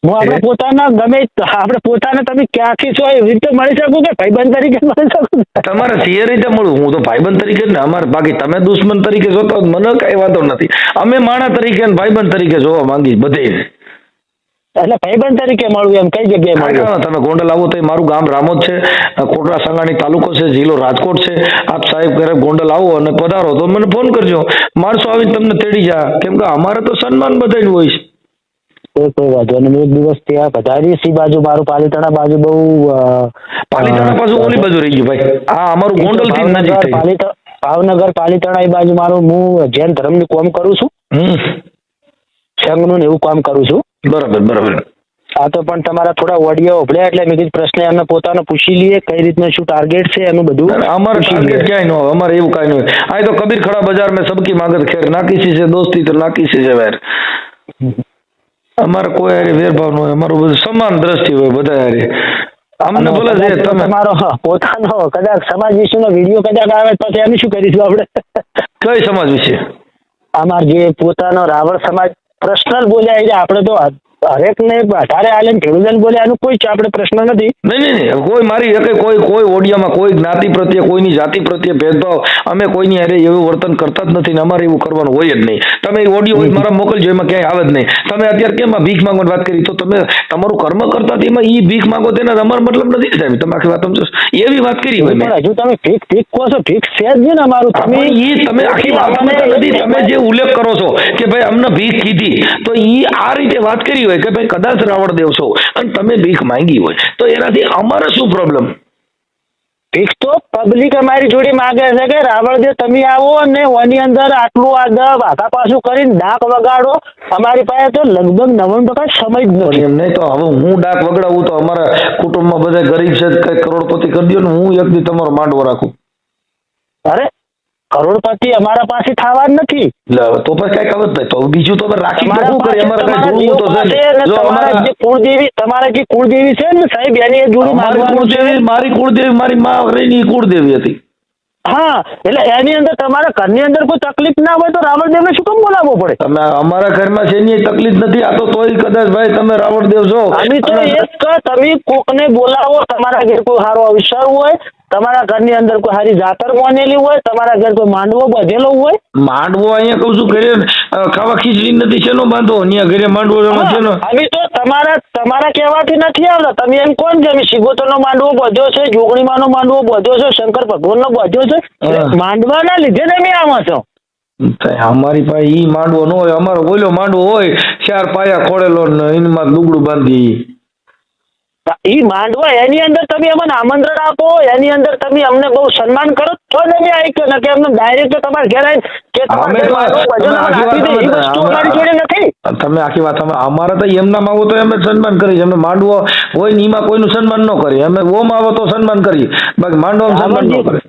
હું આપણે પોતાના ગમે આપણે પોતાને તમે ક્યાંથી છો એવી રીતે મળી શકું કે ભાઈબંધ તરીકે મળી શકું? તમારે જે રીતે મળું, હું તો ભાઈબંધ તરીકે જ ને. અમારે બાકી તમે દુશ્મન તરીકે જોતો મને કઈ વાંધો નથી. અમે માણા તરીકે ને ભાઈબંધ તરીકે જોવા માંગી બધે. એટલે ભાઈબંધ તરીકે મળવું એમ કઈ જગ્યાએ મળવું? તમે ગોંડલ આવો તો મારું ગામ રામોદ છે, કોટડા સંગાણી તાલુકો છે, જિલ્લો રાજકોટ છે. આપ સાહેબ ઘરે ગોંડલ આવો અને પધારો તો મને ફોન કરજો. માણસો આવીને તમને તેડી જા, કેમ કે અમારે તો સન્માન બધાનું હોય છે. કોઈ વાંધો નહીં. એક દિવસ ત્યાં પધારી સી બાજુ, મારું પાલીતાણા બાજુ બહુ પાલીતાણા પાછું ઓલી બાજુ રહી ગયું ભાઈ. આ અમારું ગોંડલ થી નજીક થઈ. ભાવનગર પાલીતાણા એ બાજુ મારું, હું જૈન ધર્મનું કામ કરું છું, સંઘનું ને એવું કામ કરું છું. બરાબર. આ તો પણ તમારા થોડા ઓડિયો ઉભળ્યા એટલે મેં કીધું પ્રશ્ન એમને પોતાનો પૂછી લઈએ કઈ રીતના શું ટાર્ગેટ છે એનું બધું. અમારે ટાર્ગેટ ક્યાંય ન હોય, અમારે એવું કાંઈ ન હોય. આ તો કબીર ખડા બજાર મેં સબકી માગત ખેર, નાકીસી છે દોસ્તી તો નાકીસી છે વેર. અમારે કોઈ હારે વેરભાવ ન હોય. અમારું બધું સમાન દ્રષ્ટિ હોય બધા હારે. અમને બોલે છે તમે તમારો પોતાનો કદાચ સમાજ વિશેનો વિડીયો કદાચ આવે પછી એનું શું કરીશું આપણે? કઈ સમાજ વિશે? અમાર જે પોતાનો રાવણ સમાજ પર્સનલ બોલ્યા એટલે આપણે તો હરેક ને 18 આલેમ ખેડૂતોને બોલ્યા એનું કોઈ આપણે પ્રશ્ન નથી. નહીં કોઈ મારી કોઈ ઓડિયામાં કોઈ જ્ઞાતિ પ્રત્યે, કોઈની જાતિ પ્રત્યે ભેદભાવ અમે કોઈની હારે એવું વર્તન કરતા જ નથી ને અમારે એવું કરવાનું હોય જ નહીં. તમે ઓડિયો હોય મારા મોકલજો, એમાં ક્યાંય આવે જ નહીં. તમે અત્યારે કેમ ભીખ માંગવાની વાત કરી? તો તમે તમારું કર્મ કરતા એમાં ઈ ભીખ માંગો તેના અમારો મતલબ નથી સાહેબ. તમે આખી વાત સમજો એવી વાત કરી હોય. હજુ તમે ભીખ કહો છો, ભીખ છે જ ને અમારું. તમે આખી વાત નથી. તમે જે ઉલ્લેખ કરો છો કે ભાઈ અમને ભીખ કીધી, તો ઈ આ રીતે વાત કરી કે ભાઈ કદાચ રાવણદેવ છો અને તમે ભીખ માંગી હોય તો એનાથી અમારે શું પ્રોબ્લેમ? ભીખ તો પબ્લિક અમારી જોડે માંગે છે કે રાવણદેવ તમે આવો અને ઓની અંદર આટલું આગળ આખા પાછું કરીને ડાક વગાડો. અમારી પાસે તો લગભગ 90% સમય જ નથી. એમ નહીં તો હવે હું ડાક વગડાવું તો અમારા કુટુંબમાં બધા ગરીબ છે, કઈ કરોડપતિ કરી દો ને હું એક દી તમારો માંડવો રાખું. અરે કરોડપતિ અમારા પાસે થવા જ નથી. તો પછી કઈ ખબર નહીં તો બીજું તો રાખી શું કરીએ? અમારે કઈ જોડવું તો છે. જો અમારા જે કુળદેવી, તમારા જે કુળદેવી છે ને સાહેબ, એની જોડે મારી કુળદેવી મારી મા રહીની કુળદેવી હતી. હા, એટલે એની અંદર તમારા ઘરની અંદર કોઈ તકલીફ ના હોય તો રાવણદેવને શું કેમ બોલાવવો પડે? તમે અમારા ઘરમાં છે એની તકલીફ નથી. આ તો તોય કદાચ ભાઈ તમે રાવણદેવ છો. અમે તો એક તમે કોકને બોલાવો, તમારા ઘેર કોઈ સારો અવસર હોય, તમારા ઘરની અંદર કોઈ સારી જાતર બનેલી હોય, તમારા ઘર કોઈ માંડવો બધેલો હોય. માંડવો અહીંયા કહું છું ઘરે ખાવા ખીચડી નથી, શેનો બાંધો અહીંયા ઘરે માંડવો શેનો? અમે તો તમારા કહેવાથી નથી આવતા. તમે એમ કોણ છે અમે સિગોતરનો માંડવો બધ્યો છે, જોગણીમાંનો માંડવો બધ્યો છે, શંકર ભગવાનનો બધ્યો છે, માંડવાના લીધે ને અમે આમાં છો. અમારી પાસે ઈ માંડવો ન હોય. અમારો ઓલો માંડવો હોય 4 પાયા ખોડેલો ને એમાં લુગડું બાંધી. ઈ માંડવા એની અંદર તમે અમને આમંત્રણ આપો, એની અંદર તમે અમને બહુ સન્માન કરો તો જ અમે આવી કે અમને ડાયરેક્ટ તમારે ઘેર આવી કે અમારી જોડે નથી. તમે આખી વાત અમારે તો એમના આવો તો અમે સન્માન કરીએ. અમે માંડવો હોય ને એમાં કોઈનું સન્માન ન કરીએ. અમે ઓમ આવો તો સન્માન કરીએ, બાકી માંડવામાં સન્માન ન કરે.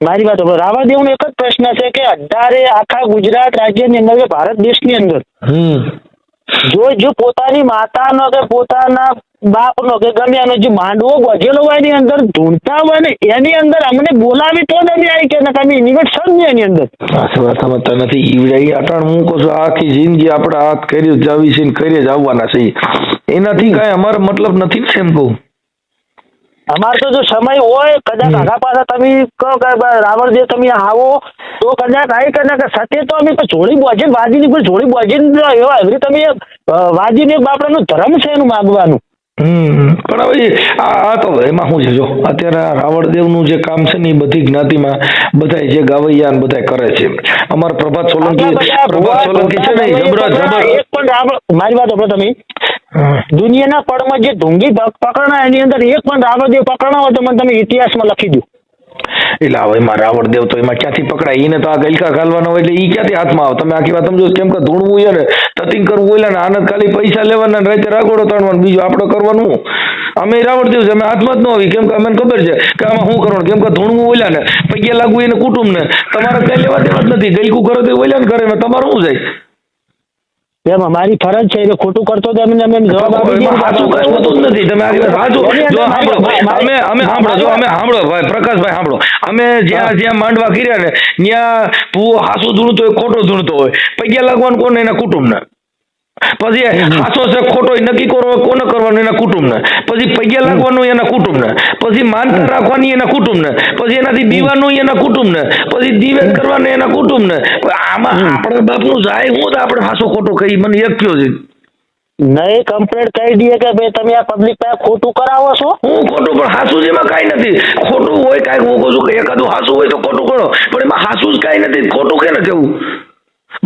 મારી વાત રાવણદેવનો એક જ પ્રશ્ન છે કે 18 આખા ગુજરાત રાજ્યની અંદર કે ભારત દેશની અંદર જો પોતાની માતાનો કે પોતાના બાપનો કે ગમે એનો જે માંડવો ગજેલો હોય એની અંદર ધૂણતા હોય ને એની અંદર અમને બોલાવી તો નથી આવી કે તમે ઇન્વેટ સમજ એની અંદર સમજતા નથી. ઈ અટાણ હું કહું છું આખી જિંદગી આપણે હાથ કરી જ આવી છે, કરી જ આવવાના છે. એનાથી કઈ અમારો મતલબ નથી ને એમ કહું. અમારે તો જો સમય હોય કદાચ આગા પાછા તમે કહો કે રાવણદેવ તમે આવો તો કદાચ આવી કદાચ સાથે તો અમે જોડી બોજીને વાજીની કોઈ જોડી બોજીને એવા એવી તમે વાજીને બાપડાનો ધર્મ છે એનું માગવાનું. પણ હવે આ તો એમાં શું છે, જો અત્યારે આ રાવણદેવનું જે કામ છે ને એ બધી જ્ઞાતિમાં બધા જે ગાવૈયા ને બધા કરે છે. અમારા પ્રભાત સોલંકી છે ને એ જબર એક પણ મારી વાત સાંભળો તમે, દુનિયાના પળમાં જે ઢોંગી પકડના એની અંદર એક પણ રાવણદેવ પકડના હોય તો મને તમે ઇતિહાસમાં લખી દો. એટલે હવે એમાં રાવણદેવ તો એમાં ક્યાંથી પકડાય, એને તો આ ગલકા ઘાલવાનો હોય એટલે એ ક્યાંથી હાથમાં આવે. તમે આખી વાત સમજો, કેમ કે ધૂણવું હોય ને તતિંગ કરવું હોય ને આનંદ ખાલી પૈસા લેવાના ને રાતે રાગોડો તાણવાનો, બીજું આપણે કરવાનું. અમે રાવણદેવ છે, અમે હાથમાં જ ન આવી, કેમ કે અમને ખબર છે કે આમાં શું કરવાનું. કેમ કે ધૂણવું ઓલા ને પગે લાગવું એને કુટુંબ ને તમારે કઈ લેવા દેવા જ નથી. ગલકું કરો તો ઓલા ને કરે, તમારું શું જાય? એમાં મારી ફરજ છે, એટલે ખોટું કરતો તો અમે જવાબ આપી સાચું કઈ હોતું જ નથી. તમે આ સાચું જો સાંભળો, અમે સાંભળો, જો અમે સાંભળો ભાઈ પ્રકાશભાઈ સાંભળો, અમે જ્યાં માંડવા કર્યા ને ત્યાં ભૂવો હાસું ધૂણતો હોય, ખોટો ધૂણતો હોય, પૈયા લાગવાનું કોને? એના કુટુંબને. પછી હાસો છે ખોટો નક્કી કરો કોને કરવાનું? એના કુટુંબને. પછી પૈયા લાગવાનું એના કુટુંબને. પછી માનતા રાખવાની એના કુટુંબને. પછી એનાથી દીવાનું એના કુટુંબને. પછી દિવેત કરવાનું એના કુટુંબને. આમાં આપણે બાપનું જાય હું તો આપણે હાસો ખોટો કહી મને એક કયો છે નહીં કમ્પ્લેટ કહી દઈએ કે ભાઈ તમે આ પબ્લિક પાસે ખોટું કરાવો છો. હું ખોટું, પણ હાસું જ એમાં કાંઈ નથી. ખોટું હોય કાંઈક હું કહું છું કે એકાદું હાસું હોય તો ખોટું કરો, પણ એમાં હાસું જ કાંઈ નથી. ખોટું કેને કેવું?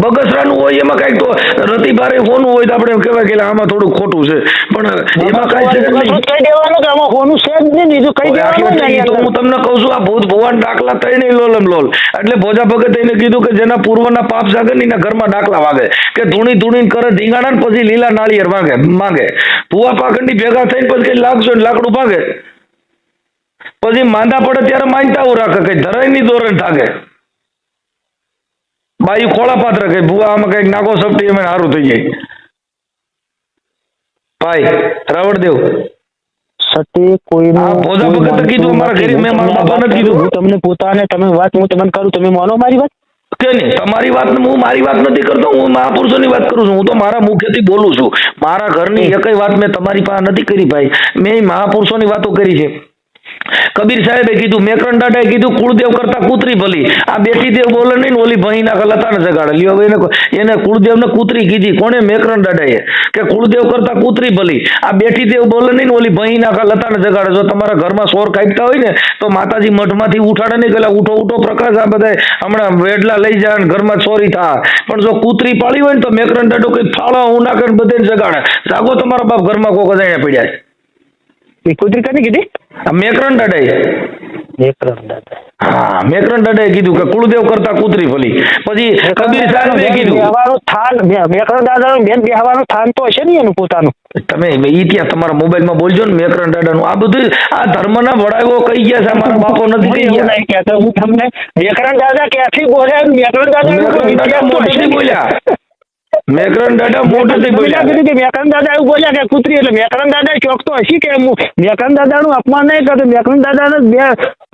બગસરાનું હોય એમાં કાંઈક તો રતી ભારે હોનું હોય તો આપણે કહેવાય કે આમાં થોડું ખોટું છે, પણ એમાં કાંઈ છે કહી દેવાનું કે આમાં હોનું છે જ નહીં, બીજું કહી દેવાનું. હું તમને કહું છું આ ભૂત ભગવાન ડાકલા થઈ નહીં લોલમ લોલ. એટલે ભોજા ભગત એને કીધું કે જેના પૂર્વના પાપ જાગે ને એના ઘરમાં ડાકલા વાગે, કે ધૂણી ધૂણી કરે ધીંગાણા ને પછી લીલા નાળિયેર માંગે. ભૂવા પાખંડી ભેગા થઈને પછી કઈ લાગશો ને લાકડું ભાગે. પછી માંદા પડે ત્યારે માનતાઓ રાખે, કઈ ધરાય નહીં ધોરણ થાકે. બાયું ખોળા પાત્ર કઈ ભૂવા આમાં કઈક નાખો સપટી એમ સારું થઈ જાય. ભાઈ રાવણદેવ સત્ય કોઈનું ભોજા ભગત કીધું મારા ઘરે, મેં મારા બાપાને કીધું. હું તમને પોતાને તમે વાત હું તમને કરું, તમે માનો મારી વાત કે નહીં? તમારી વાત હું મારી વાત નથી કરતો, હું મહાપુરુષોની વાત કરું છું. હું તો મારા મુખ્યથી બોલું છું. મારા ઘરની એકઈ વાત મેં તમારી પાસે નથી કરી ભાઈ, મેં મહાપુરુષોની વાતો કરી છે. કબીર સાહેબે કીધું, મેકરણ દાદાએ કીધું કુળદેવ કરતા કૂતરી ભલી. આ બેટી દેવ બોલે નહીં ને ઓલી ભહી ના લતાને જગાડે. લ્યો એને કુળદેવને કૂતરી કીધી. કોણે? મેકરણ દાદાએ, કે કુળદેવ કરતા કૂતરી ભલી. આ બેટી દેવ બોલે નહીં ને ઓલી ભહી ના લતાને જગાડે. જો તમારા ઘરમાં સોર કાઢતા હોય ને તો માતાજી મઠમાંથી ઉઠાડે નહીં, પેલા ઉઠો ઉઠો પ્રકાશ, આ બધા હમણાં વેડલા લઈ જાય ને ઘરમાં ચોરી થાય. પણ જો કૂતરી પાળી હોય ને તો મેકરણ દાદો કઈ ફાળો હું નાખે બધે જગાડે. જાગો તમારા બાપ ઘરમાં કોક અજાણ્યા પડ્યા. એ કૂતરી કને કીધી? મેકરણ દાદાએ. હા, મેકરણ દાદાએ કીધું કે કુળદેવ કરતા કૂતરી ભલી. પછી કબીર સાહેબે કીધું મેકરણ દાદાનું બેન બેહવાનું સ્થાન તો હશે ને એનું પોતાનું. તમે ઇતિહાસ તમારા મોબાઈલમાં બોલજો ને મેકરણ દાદાનું. આ બધું આ ધર્મના વડાઓ કહી ગયા છે, મારા બાપો નથી કહી ગયા. હું તમને મેકરણ દાદા ક્યાંથી બોલ્યા? મેકરણ દાદા બોલ્યા. મેકરણ દાદા મોઢેથી બોલ્યા. મેકરણ દાદા એવું બોલ્યા કે કૂતરી, એટલે મેકરણ દાદા ચોક તો હશી કે હું મેકરણ દાદાનું અપમાન નહીં કરતો, મેકરણ દાદાને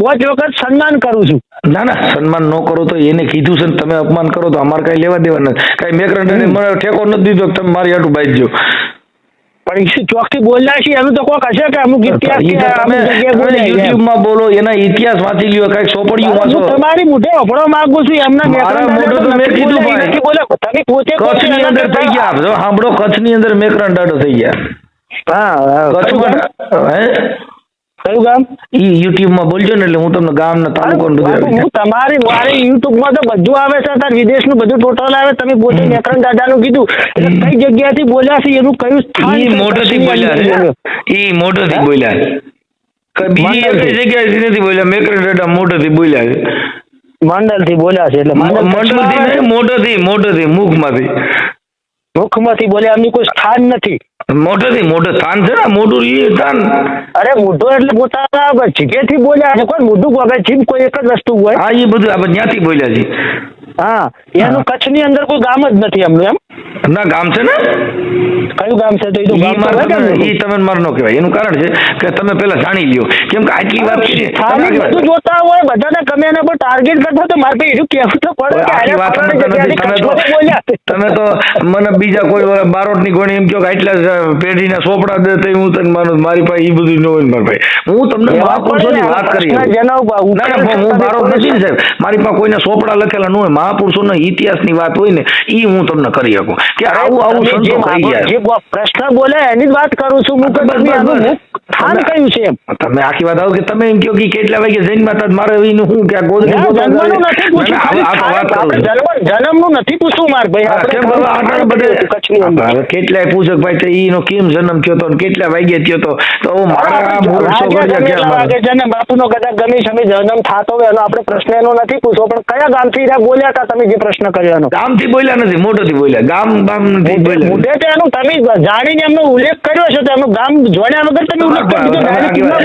5 વખત સન્માન કરું છું. ના ના, સન્માન ન કરો તો એને કીધું છે ને તમે અપમાન કરો તો અમારે કઈ લેવા દેવા નથી. કઈ મેકરણ દાદાએ મને ઠેકો નથી દીધો કે તમે મારી હાટું બાજજો. પણ ચોક થી બોલ્યા છીએ એનું તો કોક હશે કે અમુક યુટ્યુબમાં બોલો, એના ઇતિહાસ વાંચી લ્યો, કઈક સોપડિયું વાંચો. તમારી મોઢે ઓફળો માંગુ છું એમના. મારા મોઢે તો મેં કીધું ભાઈ, તમે પોતે કચ્છની અંદર થઈ ગયા. જો સાંભળો, કચ્છની અંદર મેકરણ દાદો થઈ ગયા. હા, કયું ગામ? ઈ યુટ્યુબમાં બોલજો ને એટલે હું તમને ગામ ના તાલુકો બધું. તમારી મારી યુટ્યુબમાં તો બધું આવે છે, તાર વિદેશનું બધું ટોટલ આવે. તમે પોતે મેકરણ દાદાનું કીધું, એટલે કઈ જગ્યાથી બોલ્યા છે એનું કયું સ્થાન? ઈ મોઢેથી બોલ્યા છે, ઈ મોઢેથી બોલ્યા. બીજી એક જગ્યાએથી નથી બોલ્યા. મેકરણ દાદા મોઢેથી બોલ્યા છે. મંડળથી બોલ્યા છે, એટલે મંડળથી નહીં, મોઢેથી મુખમાંથી. મુખમાંથી બોલ્યા, એમની કોઈ સ્થાન નથી. મોઢેથી, મોઢે સ્થાન છે ને, મોઢું ઈ સ્થાન. અરે મોઢું એટલે પોતાના જીભેથી બોલ્યા છે. કોઈ મોઢું વગર જીભ કોઈ એક જ વસ્તુ હોય. હા, એ બધું આપણે ત્યાંથી બોલ્યા છે. હા, એનું કચ્છની અંદર કોઈ ગામ જ નથી એમનું. એમ ના, ગામ છે ને. કયું ગામ છે? તો એ તો ગામ તો હોય કેમ નહીં? ઈ તમે માર ન કહેવાય. એનું કારણ છે કે તમે પેલા જાણી લ્યો, કેમ કે આટલી વાત કરી ખાલી બધું જોતા હોય બધાને ગમે એને પણ ટાર્ગેટ કરતા તો મારે ભાઈ એવું કહેવું તો પડે કે આટલી આને વાત ફલાણી જગ્યાએથી કચ્છમાંથી બોલ્યા. તમે તો મને બીજા કોઈ બારોટની ગોળી એમ કહો કે આટલા પેઢીના સોપડા દે તો હું તને માનું, મારી પાસે ઈ બધું ન હોય મારા ભાઈ. હું તમને મહાપુરુષોની વાત કરી. ના હું બારોટ નથી ને સાહેબ, મારી પાસે કોઈના સોપડા લખેલા ન હોય, મહાપુરુષોના ઇતિહાસની વાત હોય ને ઈ હું તમને કરી શકું કે આવું સંતો થઈ ગયા. જે પ્રશ્ન બોલે એની જ વાત કરું છું હું, કે તમે આનું મુખ સ્થાન કયું છે એમ. તમે આખી વાત આવો કે તમે એમ કહો કે કેટલા વાગે જૈનમાં હતા મારે એનું શું કે ગોદડી જન્મનું નથી પૂછ્યું, જન્મનું નથી પૂછવું માર ભાઈ. આપણે કેટલાય પૂછક ભાઈ તો ઈનો કેમ જન્મ થયો તો, કેટલા વાગે થયો તો મારા મૂર્છો વાગે જન્મ બાપુનો કદાચ ગમે સમય જન્મ થતો હોય એનો આપણે પ્રશ્ન એનો નથી પૂછવો, પણ કયા ગામથી બોલ્યા હતા તમે જે પ્રશ્ન કર્યો એનો? ગામથી બોલ્યા નથી, મોઢેથી બોલ્યા. ગામ નથી બોલ્યા, મોઢે તો એનું તમે જાણીને એમનો ઉલ્લેખ કર્યો છે તો એમનું ગામ જોડ્યા વગર તમે ઉલ્લેખ કરી દીધો.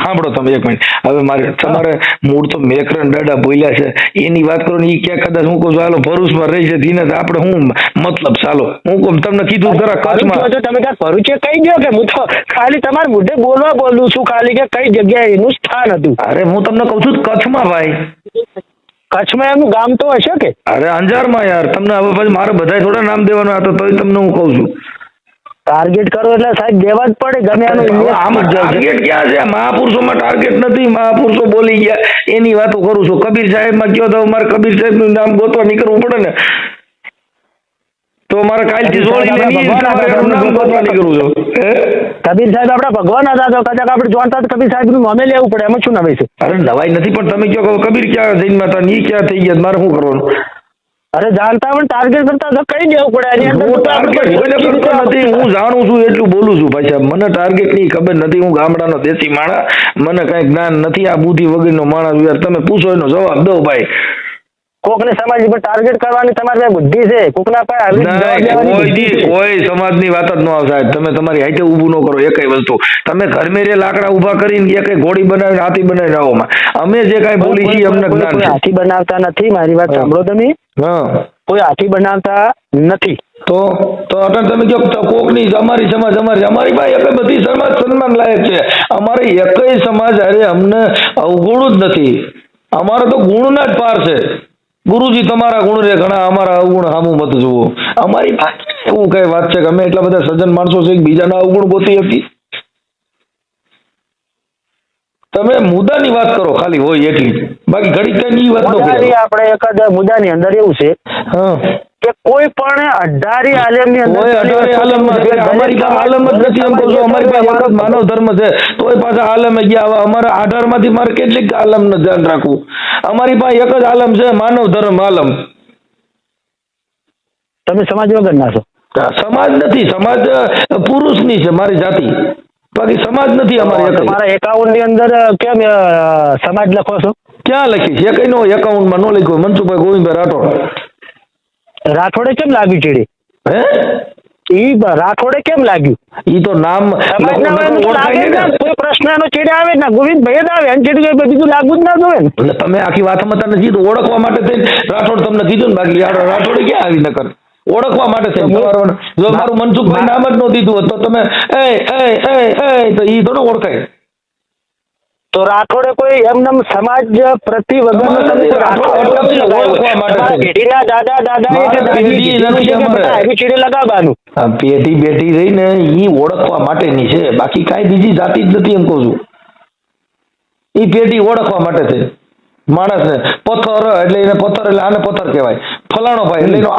સાંભળો તમે એક મિનિટ, હવે મારે તમારે મૂળ તો મેકરણ દાડા બોલ્યા છે એની વાત કરો ને, ઈ ક્યાં કદાચ હું કહું છું હાલો ભરૂચમાં રહી છે ધીને આપણે શું મતલબ? ચાલો હું કહું તમને કીધું ખરા કચ્છમાં તમે ક્યાંક ભરૂચે કહી દો કે હું તો ખાલી તમારા મોઢે બોલવા બોલું છું ખાલી કે કઈ જગ્યાએ એનું સ્થાન હતું. અરે હું તમને કહું છું કચ્છમાં ભાઈ, કચ્છમાં એમનું ગામ તો હશે કે? અરે અંજારમાં યાર. તમને હવે પછી મારે બધા થોડા નામ દેવાના હતા તોય તમને હું કહું છું ટાર્ગેટ કરો એટલે સાહેબ દેવા જ પડે ગમે એનું. આમાં ટાર્ગેટ ક્યાં છે? મહાપુરુષોમાં ટાર્ગેટ નથી, મહાપુરુષો બોલી ગયા એની વાતો કરું છું. કબીર સાહેબમાં કયો તો મારે કબીર સાહેબનું નામ ગોતવા નીકળવું પડે ને, તો મારે કાલથી જોડી નામ ગોતવા નીકળવું છું. કબીર સાહેબ આપડા ભગવાન હતા તો કદાચ આપણે જોતા તો કબીર સાહેબ નું નામે લેવું પડે, એમાં શું નવાઈ છે? અરે નવાઈ નથી, પણ તમે કહો કબીર ક્યાં જઈને હતા ની ક્યાં થઈ ગયા, મારે શું કરવાનું? અરે જાણતા પણ ટાર્ગેટ કરતા તો કઈ દેવું પડે. હું જાણું છું એટલું બોલું છું ભાઈ સાહેબ, મને ટાર્ગેટ ની ખબર નથી. હું ગામડાનો દેશી માણસ, મને કઈ જ્ઞાન નથી. આ બુદ્ધિ વગરનો માણસ યાર, તમે પૂછો એનો જવાબ દો ભાઈ. કોકને સમાજ પર ટાર્ગેટ કરવાની તમારી પાસે બુદ્ધિ છે, કોકના પાસે કોઈ સમાજની વાત જ ન આવે સાહેબ. તમે તમારી હાઈટે ઊભું ન કરો એકઈ વસ્તુ. તમે ઘર મેરે લાકડા ઊભા કરીને એકઈ ઘોડી બનાવીને હાથી બનાવીને આવો. અમે જે કાંઈ બોલી છીએ અમને જ્ઞાન છે. હાથી બનાવતા નથી, મારી વાત સાંભળો તમે. કોઈ હાથી બનાવતા નથી. તો અટલ તમે કહો કોકની અમારી સમાજ અમારી પાસે એક બધી સમાજ સન્માન લાયક છે. અમારે એકઈ સમાજ અરે અમને અવગુણ જ નથી. અમારે તો ગુણના જ પાર છે. ગુરુજી તમારા ગુણ રે ઘણા, અમારા અવગુણ સામું મત જુઓ. અમારી એવું કઈ વાત છે કે અમે એટલા બધા સજ્જન માણસો છે કે બીજાના અવગુણ ગોતી હતી? તમે મુદ્દાની વાત કરો ખાલી હોય એટલી, બાકી ઘડી કઈ વાત ન કરો. આપણે એક જ મુદ્દાની અંદર એવું છે કે કોઈ પણ 18 આલમની અંદર અમારી પાસે આલમ જ નથી. એમ કહું છું અમારી પાસે એક જ માનવ ધર્મ છે, તોય પાછા આલમે ગયા. અમારા 18 માંથી મારે કેટલીક આલમનું ધ્યાન રાખવું? અમારી પાસે એક જ આલમ છે, માનવ ધર્મ આલમ. તમે સમાજ વગર ના છો? સમાજ નથી, સમાજ પુરુષની છે મારી જાતિ, બાકી સમાજ નથી અમારી. તમારા એકાઉન્ટ ની અંદર કેમ સમાજ લખો છો? ક્યાં લખી છે? કઈ નો એકાઉન્ટમાં નો લખ્યો. મનસુખભાઈ ગોવિંદભાઈ રાઠોડે કેમ લાગ્યું ચીડી? રાઠોડે કેમ લાગ્યું? ઈ તો નામ કોઈ પ્રશ્ન એનો ચીડે આવે ને ગોવિંદભાઈ જ આવે, એમ ચીડી બીજું લાગવું જ ના જોવે ને. એટલે તમે આખી વાત સમજતા નથી. તો ઓળખવા માટે થઈને રાઠોડ તમને કીધું ને, બાકી રાઠોડે ક્યાં આવી નકર ઓળખવા માટે છે. જો મારું મનસુખભાઈ નામ જ ન દીધું હોત તો તમે તો ઈ થોડો ઓળખાય. તો રાઠોડે કોઈ એમનેમ સમાજ પ્રતિ વગર લગાવવાનું પેઢી બેઠી રહીને ઈ ઓળખવા માટેની છે, બાકી કાંઈ બીજી જાતિ જ નથી. એમ કહું છું ઈ પેઢી ઓળખવા માટે છે માણસને. પથ્થર એટલે એને પથ્થર એટલે આને પથ્થર કહેવાય. ફલાણો ભાઈ એટલે એનો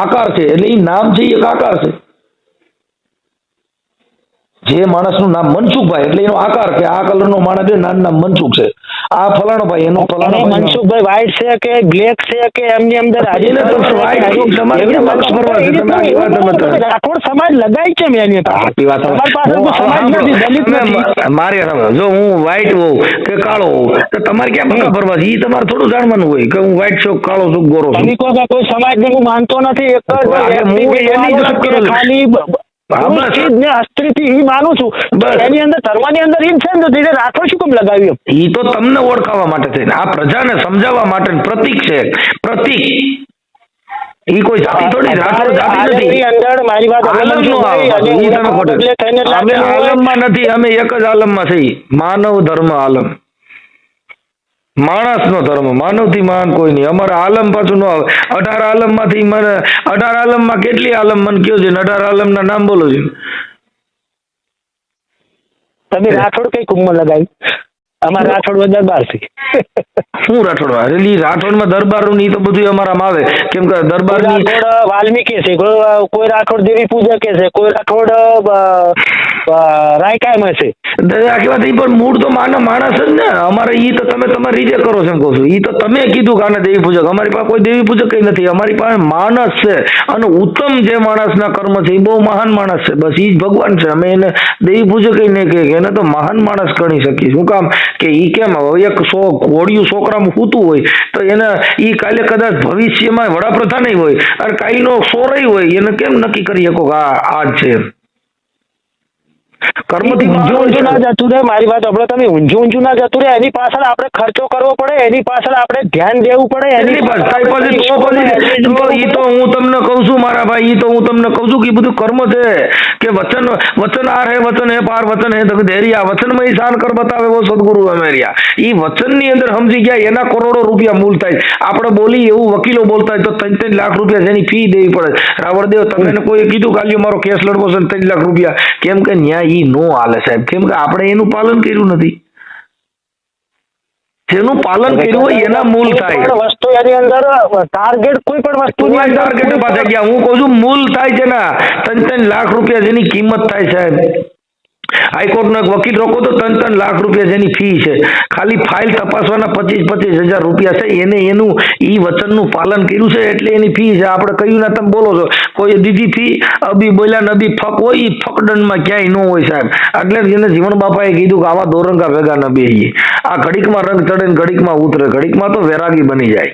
આકાર છે, એટલે ઈ નામ છે એક આકાર છે. જે માણસનું નામ મનસુખભાઈ એટલે એનો આકાર કે આ કલરનો માણસ છે, નામ મનસુખ છે. આ ફલાણો ભાઈ એનો ફલાણો મનસુખભાઈ વ્હાઈટ છે કે બ્લેક છે કે એમની અંદર રાઠોડ સમાજ લગાય છે. મારે જો હું વ્હાઈટ હોઉં કે કાળો હોઉં તો તમારે ક્યાં પગા ભરવા? ઈ તમારે થોડું જાણવાનું હોય કે હું વ્હાઈટ છું, કાળો છું, ગોરો છું. કોઈ સમાજ ને હું માનતો નથી. ખાલી અસ્ત્રીથી માનું છું. એની અંદર ધર્મની અંદર ઈમ છે ને રાઠોડ શું કેમ લગાવ્યું? ઈ તો તમને ઓળખાવા માટે છે, આ પ્રજાને સમજાવવા માટે પ્રતીક છે. પ્રતીક ઈ કોઈ જાતિ થોડી, રાઠોડ જાતિ નથી. આલમની અંદર મારી વાત આલમનો હોય અને ઈ તમે ઓળખવા ખોટું. બદલે થઈને અમે લાગેલું હોય. આલમમાં નથી, અમે એક જ આલમમાં છીએ, માનવ ધર્મ આલમ, માણસનો ધર્મ, માનવથી મહાન કોઈ નહીં. અમારે આલમ પાછું ન આવે. 18 આલમમાંથી મને 18 આલમમાં કેટલી આલમ મને કયો છે? 18 આલમના નામ બોલો છે. તમે રાઠોડ કઈ કુંભમાં લગાવી? અમારા રાઠોડ દરબાર છે. શું રાઠોડ? અરે રાઠોડમાં દરબારું ની તો બધું અમારામાં આવે, કેમ કે દરબારની રાઠોડ વાલ્મીકી છે, કોઈ રાઠોડ દેવી પૂજક છે, કોઈ રાઠોડ રાયકાયમાં છે. આખી વાત. ઈ પણ મૂળ તો માણસ જ ને. અમારે ઈ તો તમે તમારી રીતે કરો છો એમ કહું છું. ઈ તો તમે કીધું કે આને દેવી પૂજક. અમારી પાસે કોઈ દેવી પૂજક કઈ નથી. અમારી પાસે માણસ છે, અને ઉત્તમ જે માણસના કર્મ છે એ બહુ મહાન માણસ છે. બસ ઈ જ ભગવાન છે. અમે એને દેવી પૂજક નહીં કહે, એને તો મહાન માણસ ગણી શકીએ. શું કામ કે ઈ કેમ એક ઘોડિયું છોકરામાં સૂતું હોય તો એને ઈ કાલે કદાચ ભવિષ્યમાં વડાપ્રધાન હોય અને કાલનો સોરય હોય, એને કેમ નક્કી કરી શકો કે આ જ છે? કર્મથી ઊંઝું ના જતું રહે. મારી વાત આપણે, તમે ઊંઝું ના જતું રહે, એની પાછળ આપણે ખર્ચો કરવો પડે, એની પાછળ આપણે ધ્યાન દેવું પડે. એની પાછળ ઈ તો હું તમને કહું છું મારા ભાઈ, ઈ તો હું તમને કહું છું કે બધું કર્મ છે. કે વચન આર હે, વચન હે પાર, વચન હે તક ધૈર્યા, વચન માં શાન કર બતાવે વો સદગુરુ અમેરિયા. ઈ વચન ની અંદર સમજી ગયા, એના કરોડો રૂપિયા મૂલ થાય. આપણે બોલી એવું વકીલો બોલતા હોય તો 3 લાખ રૂપિયા જેની ફી દેવી પડે. રાવણદેવ તમે કોઈ કીધું કાલ્યો મારો કેસ લડવો છે 3 લાખ રૂપિયા, કેમ કે ન્યાય ઈ નો હાલે સાહેબ, કેમ કે આપણે એનું પાલન કર્યું નથી. જેનું પાલન કર્યું હોય એના મૂલ થાય. વસ્તુ એની અંદર ટાર્ગેટ, કોઈ પણ વસ્તુ ટાર્ગેટ પાછા ગયા. હું કહું છું મૂલ થાય છે ને, 3 લાખ રૂપિયા જેની કિંમત થાય સાહેબ. હાઈકોર્ટનો એક વકીલ રોકો તો 3 લાખ રૂપિયા જેની ફી છે. ખાલી ફાઇલ તપાસવાના 25,000 રૂપિયા છે. એને એનું ઈ વચનનું પાલન કર્યું છે એટલે એની ફી છે. આપણે કહ્યું ના, તમે બોલો છો કોઈ દીધી ફી, અબી બોલ્યા ને અબી ફક હોય, ઈ ફકડનમાં ક્યાંય ન હોય સાહેબ. એટલે એને જીવન બાપાએ કીધું કે આવા દોરંગા ભેગા ન બેહીએ. આ ઘડીકમાં રંગ ચડે ને ઘડીકમાં ઉતરે, ઘડીકમાં તો વૈરાગી બની જાય.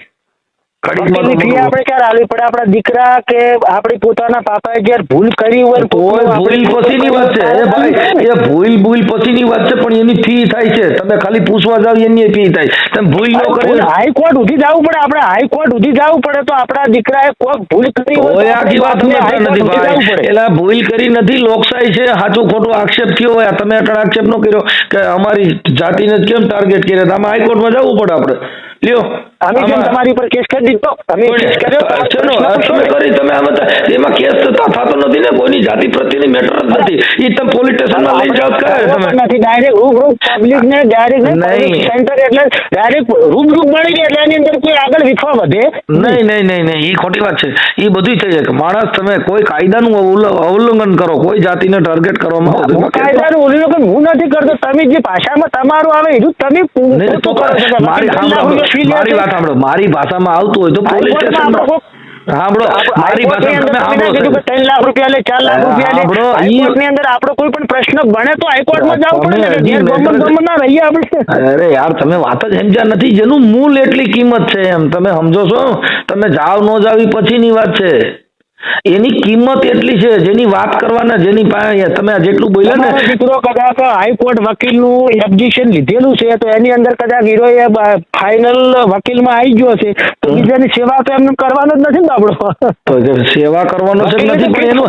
આપણે ક્યારે આલવી પડે? આપણા દીકરા કે આપણી પોતાના પાપાએ જયારે ભૂલ કરી હોય, ભૂલ પછીની વાત છે ભાઈ, એ ભૂલ પછીની વાત છે, પણ એની ફી થાય છે. તમે ખાલી પૂછવા જાવ એની ફી થાય. તમે ભૂલ ન કરી હાઈકોર્ટ સુધી જવું પડે. આપણે હાઈકોર્ટ સુધી જવું પડે તો આપણા દીકરાએ કોઈ ભૂલ કરી હોય, આખી વાત નથી ભાઈ. એટલે ભૂલ કરી નથી, લોકશાહી છે. સાચું ખોટું આક્ષેપ થયો હોય, તમે અટણ આક્ષેપ ન કર્યો કે અમારી જાતિને કેમ ટાર્ગેટ કર્યા, આમાં હાઈકોર્ટમાં જવું પડે આપણે. લ્યો અમે કેમ તમારી પર કેસ કરી દીધો? તમે કેસ કર્યો? એમાં કેસ થતો નથી ને, કોઈની જાતિ પ્રત્યેની મેટર જ નથી. એ તમે પોલીસ સ્ટેશનમાં લઈ જાવ તમે નથી. ડાયરેક્ટ રૂબરૂ પબ્લિક ને ડાયરેક્ટ નહીં સેન્ટર, એટલે ડાયરેક્ટ રૂબરૂ મળી જાય એટલે એની અંદર કોઈ આગળ વિખવા વધે નહીં. એ ખોટી વાત છે. એ બધું થઈ જાય. માણસ તમે કોઈ કાયદાનું ઉલ્લંઘન કરો, કોઈ જાતિને ટાર્ગેટ કરવામાં આવે, કાયદાનું ઉલ્લંઘન હું નથી કરતો. તમે જે ભાષામાં તમારું આવે એ તમે મારી વાત સાંભળો. મારી ભાષામાં આવતું હોય તો પોલીસ સ્ટેશન સાંભળો. મારી ભાષામાં 3 લાખ રૂપિયા લે, 4 લાખ રૂપિયા લે. હાઈકોર્ટની અંદર આપણો કોઈ પણ પ્રશ્ન બને તો હાઈકોર્ટમાં જવું પડે. અરે યાર, તમે વાત જ સમજ્યા નથી. જેનું મૂળ એટલી કિંમત છે એમ તમે સમજો છો. તમે જાવ ન જાવ એ પછીની વાત છે. એની કિંમત એટલી છે જેની વાત કરવાના, જેની પાસે તમે જેટલું બોલ્યા ને. દીકરો કદાચ હાઈકોર્ટ વકીલનું એબ્જેક્શન લીધેલું છે તો એની અંદર કદાચ હીરોએ ફાઇનલ વકીલમાં આવી ગયો છે તો બીજાની સેવા તો એમને કરવાનો જ નથી ને આપણો. સેવા કરવાનો છે નથી, પણ એનું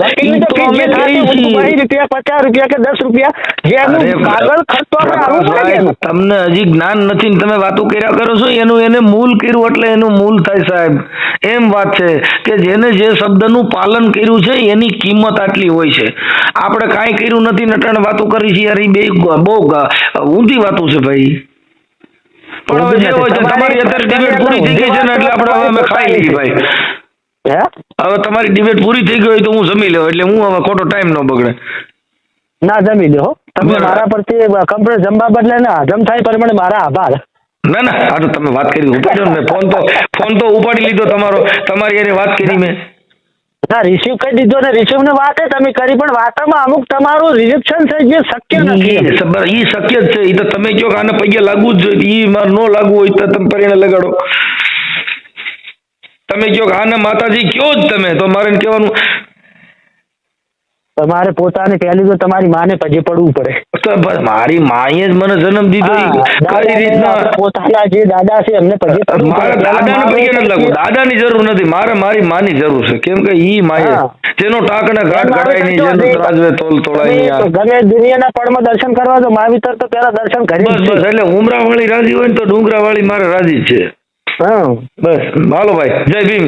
રૂપિયા 50 રૂપિયા કે 10 રૂપિયા જે એનું કાગળ ખર્ચો આપણે આવવું પડે. તમને હજી જ્ઞાન નથી ને તમે વાતો કર્યા કરો છો. એનું એને મૂલ કર્યું એટલે એનું મૂલ થાય સાહેબ. એમ વાત છે કે જેને જે શબ્દનું પાલન કર્યું છે એની કિંમત આટલી હોય છે. આપણે કાંઈ કર્યું નથી, નટાણ વાતો કરી છે યાર. એ બે બહુ ઊંધી વાતો છે ભાઈ. પણ હવે જે હોય છે, તમારી અત્યારે ડિબેટ પૂરી થઈ ગઈ છે ને એટલે આપણે હવે અમે ખાઈ લઈએ ભાઈ. હવે તમારી ડિબેટ પૂરી થઈ ગઈ હોય તો હું જમી લઉં, એટલે હું હવે ખોટો ટાઈમ ન બગડે. ના, જમી લો. તમે મારા પરથી કમ્પ્લીટ જમવા બદલે ના હજમ થાય પ્રમાણે મારા આભાર. ના, આ તો તમે વાત કરી ઉપાડ્યો ને. ફોન તો ઉપાડી લીધો તમારો, તમારી યારે વાત કરી મેં. ના, રિસીવ કરી દીધો ને. રિસીવ ને વાત તમે કરી, પણ વાતમાં અમુક તમારું રિજેક્શન છે જે શક્ય નથી. એ શક્ય જ છે. એ તો તમે કહો કે આને પૈયા લાગવું જ જોઈએ, એ મારે ન લાગવું હોય તો તમે પરિણે લગાડો. તમે કહો કે આને માતાજી કયો જ તમે, તો મારે કહેવાનું તમારે પોતાને પહેલી તો તમારી માને પગે પડવું પડે. તો બસ મારી માએ જ મને જન્મ દીધો ઈ કઈ રીતના પોતાના જે દાદા છે એમને પગે પડવું મારે પડે. દાદાને પગે નથી લાગવું, દાદાની જરૂર નથી, મારે મારી માની જરૂર છે. કેમ કે ઈ માએ હા. જેનો ટાંકણે ઘાટ કરાય નહીં, જેનો ત્રાજવે તોલ તોડાય નહીં. યાર ગમે દુનિયાના પળમાં દર્શન કરવા તો માવિતર તો પેલા દર્શન કરી બસ બસ એટલે ઉમરાવાળી રાજી હોય ને તો ડુંગરાવાળી મારે રાજી જ છે. હા બસ હાલો ભાઈ, જય ભીમ.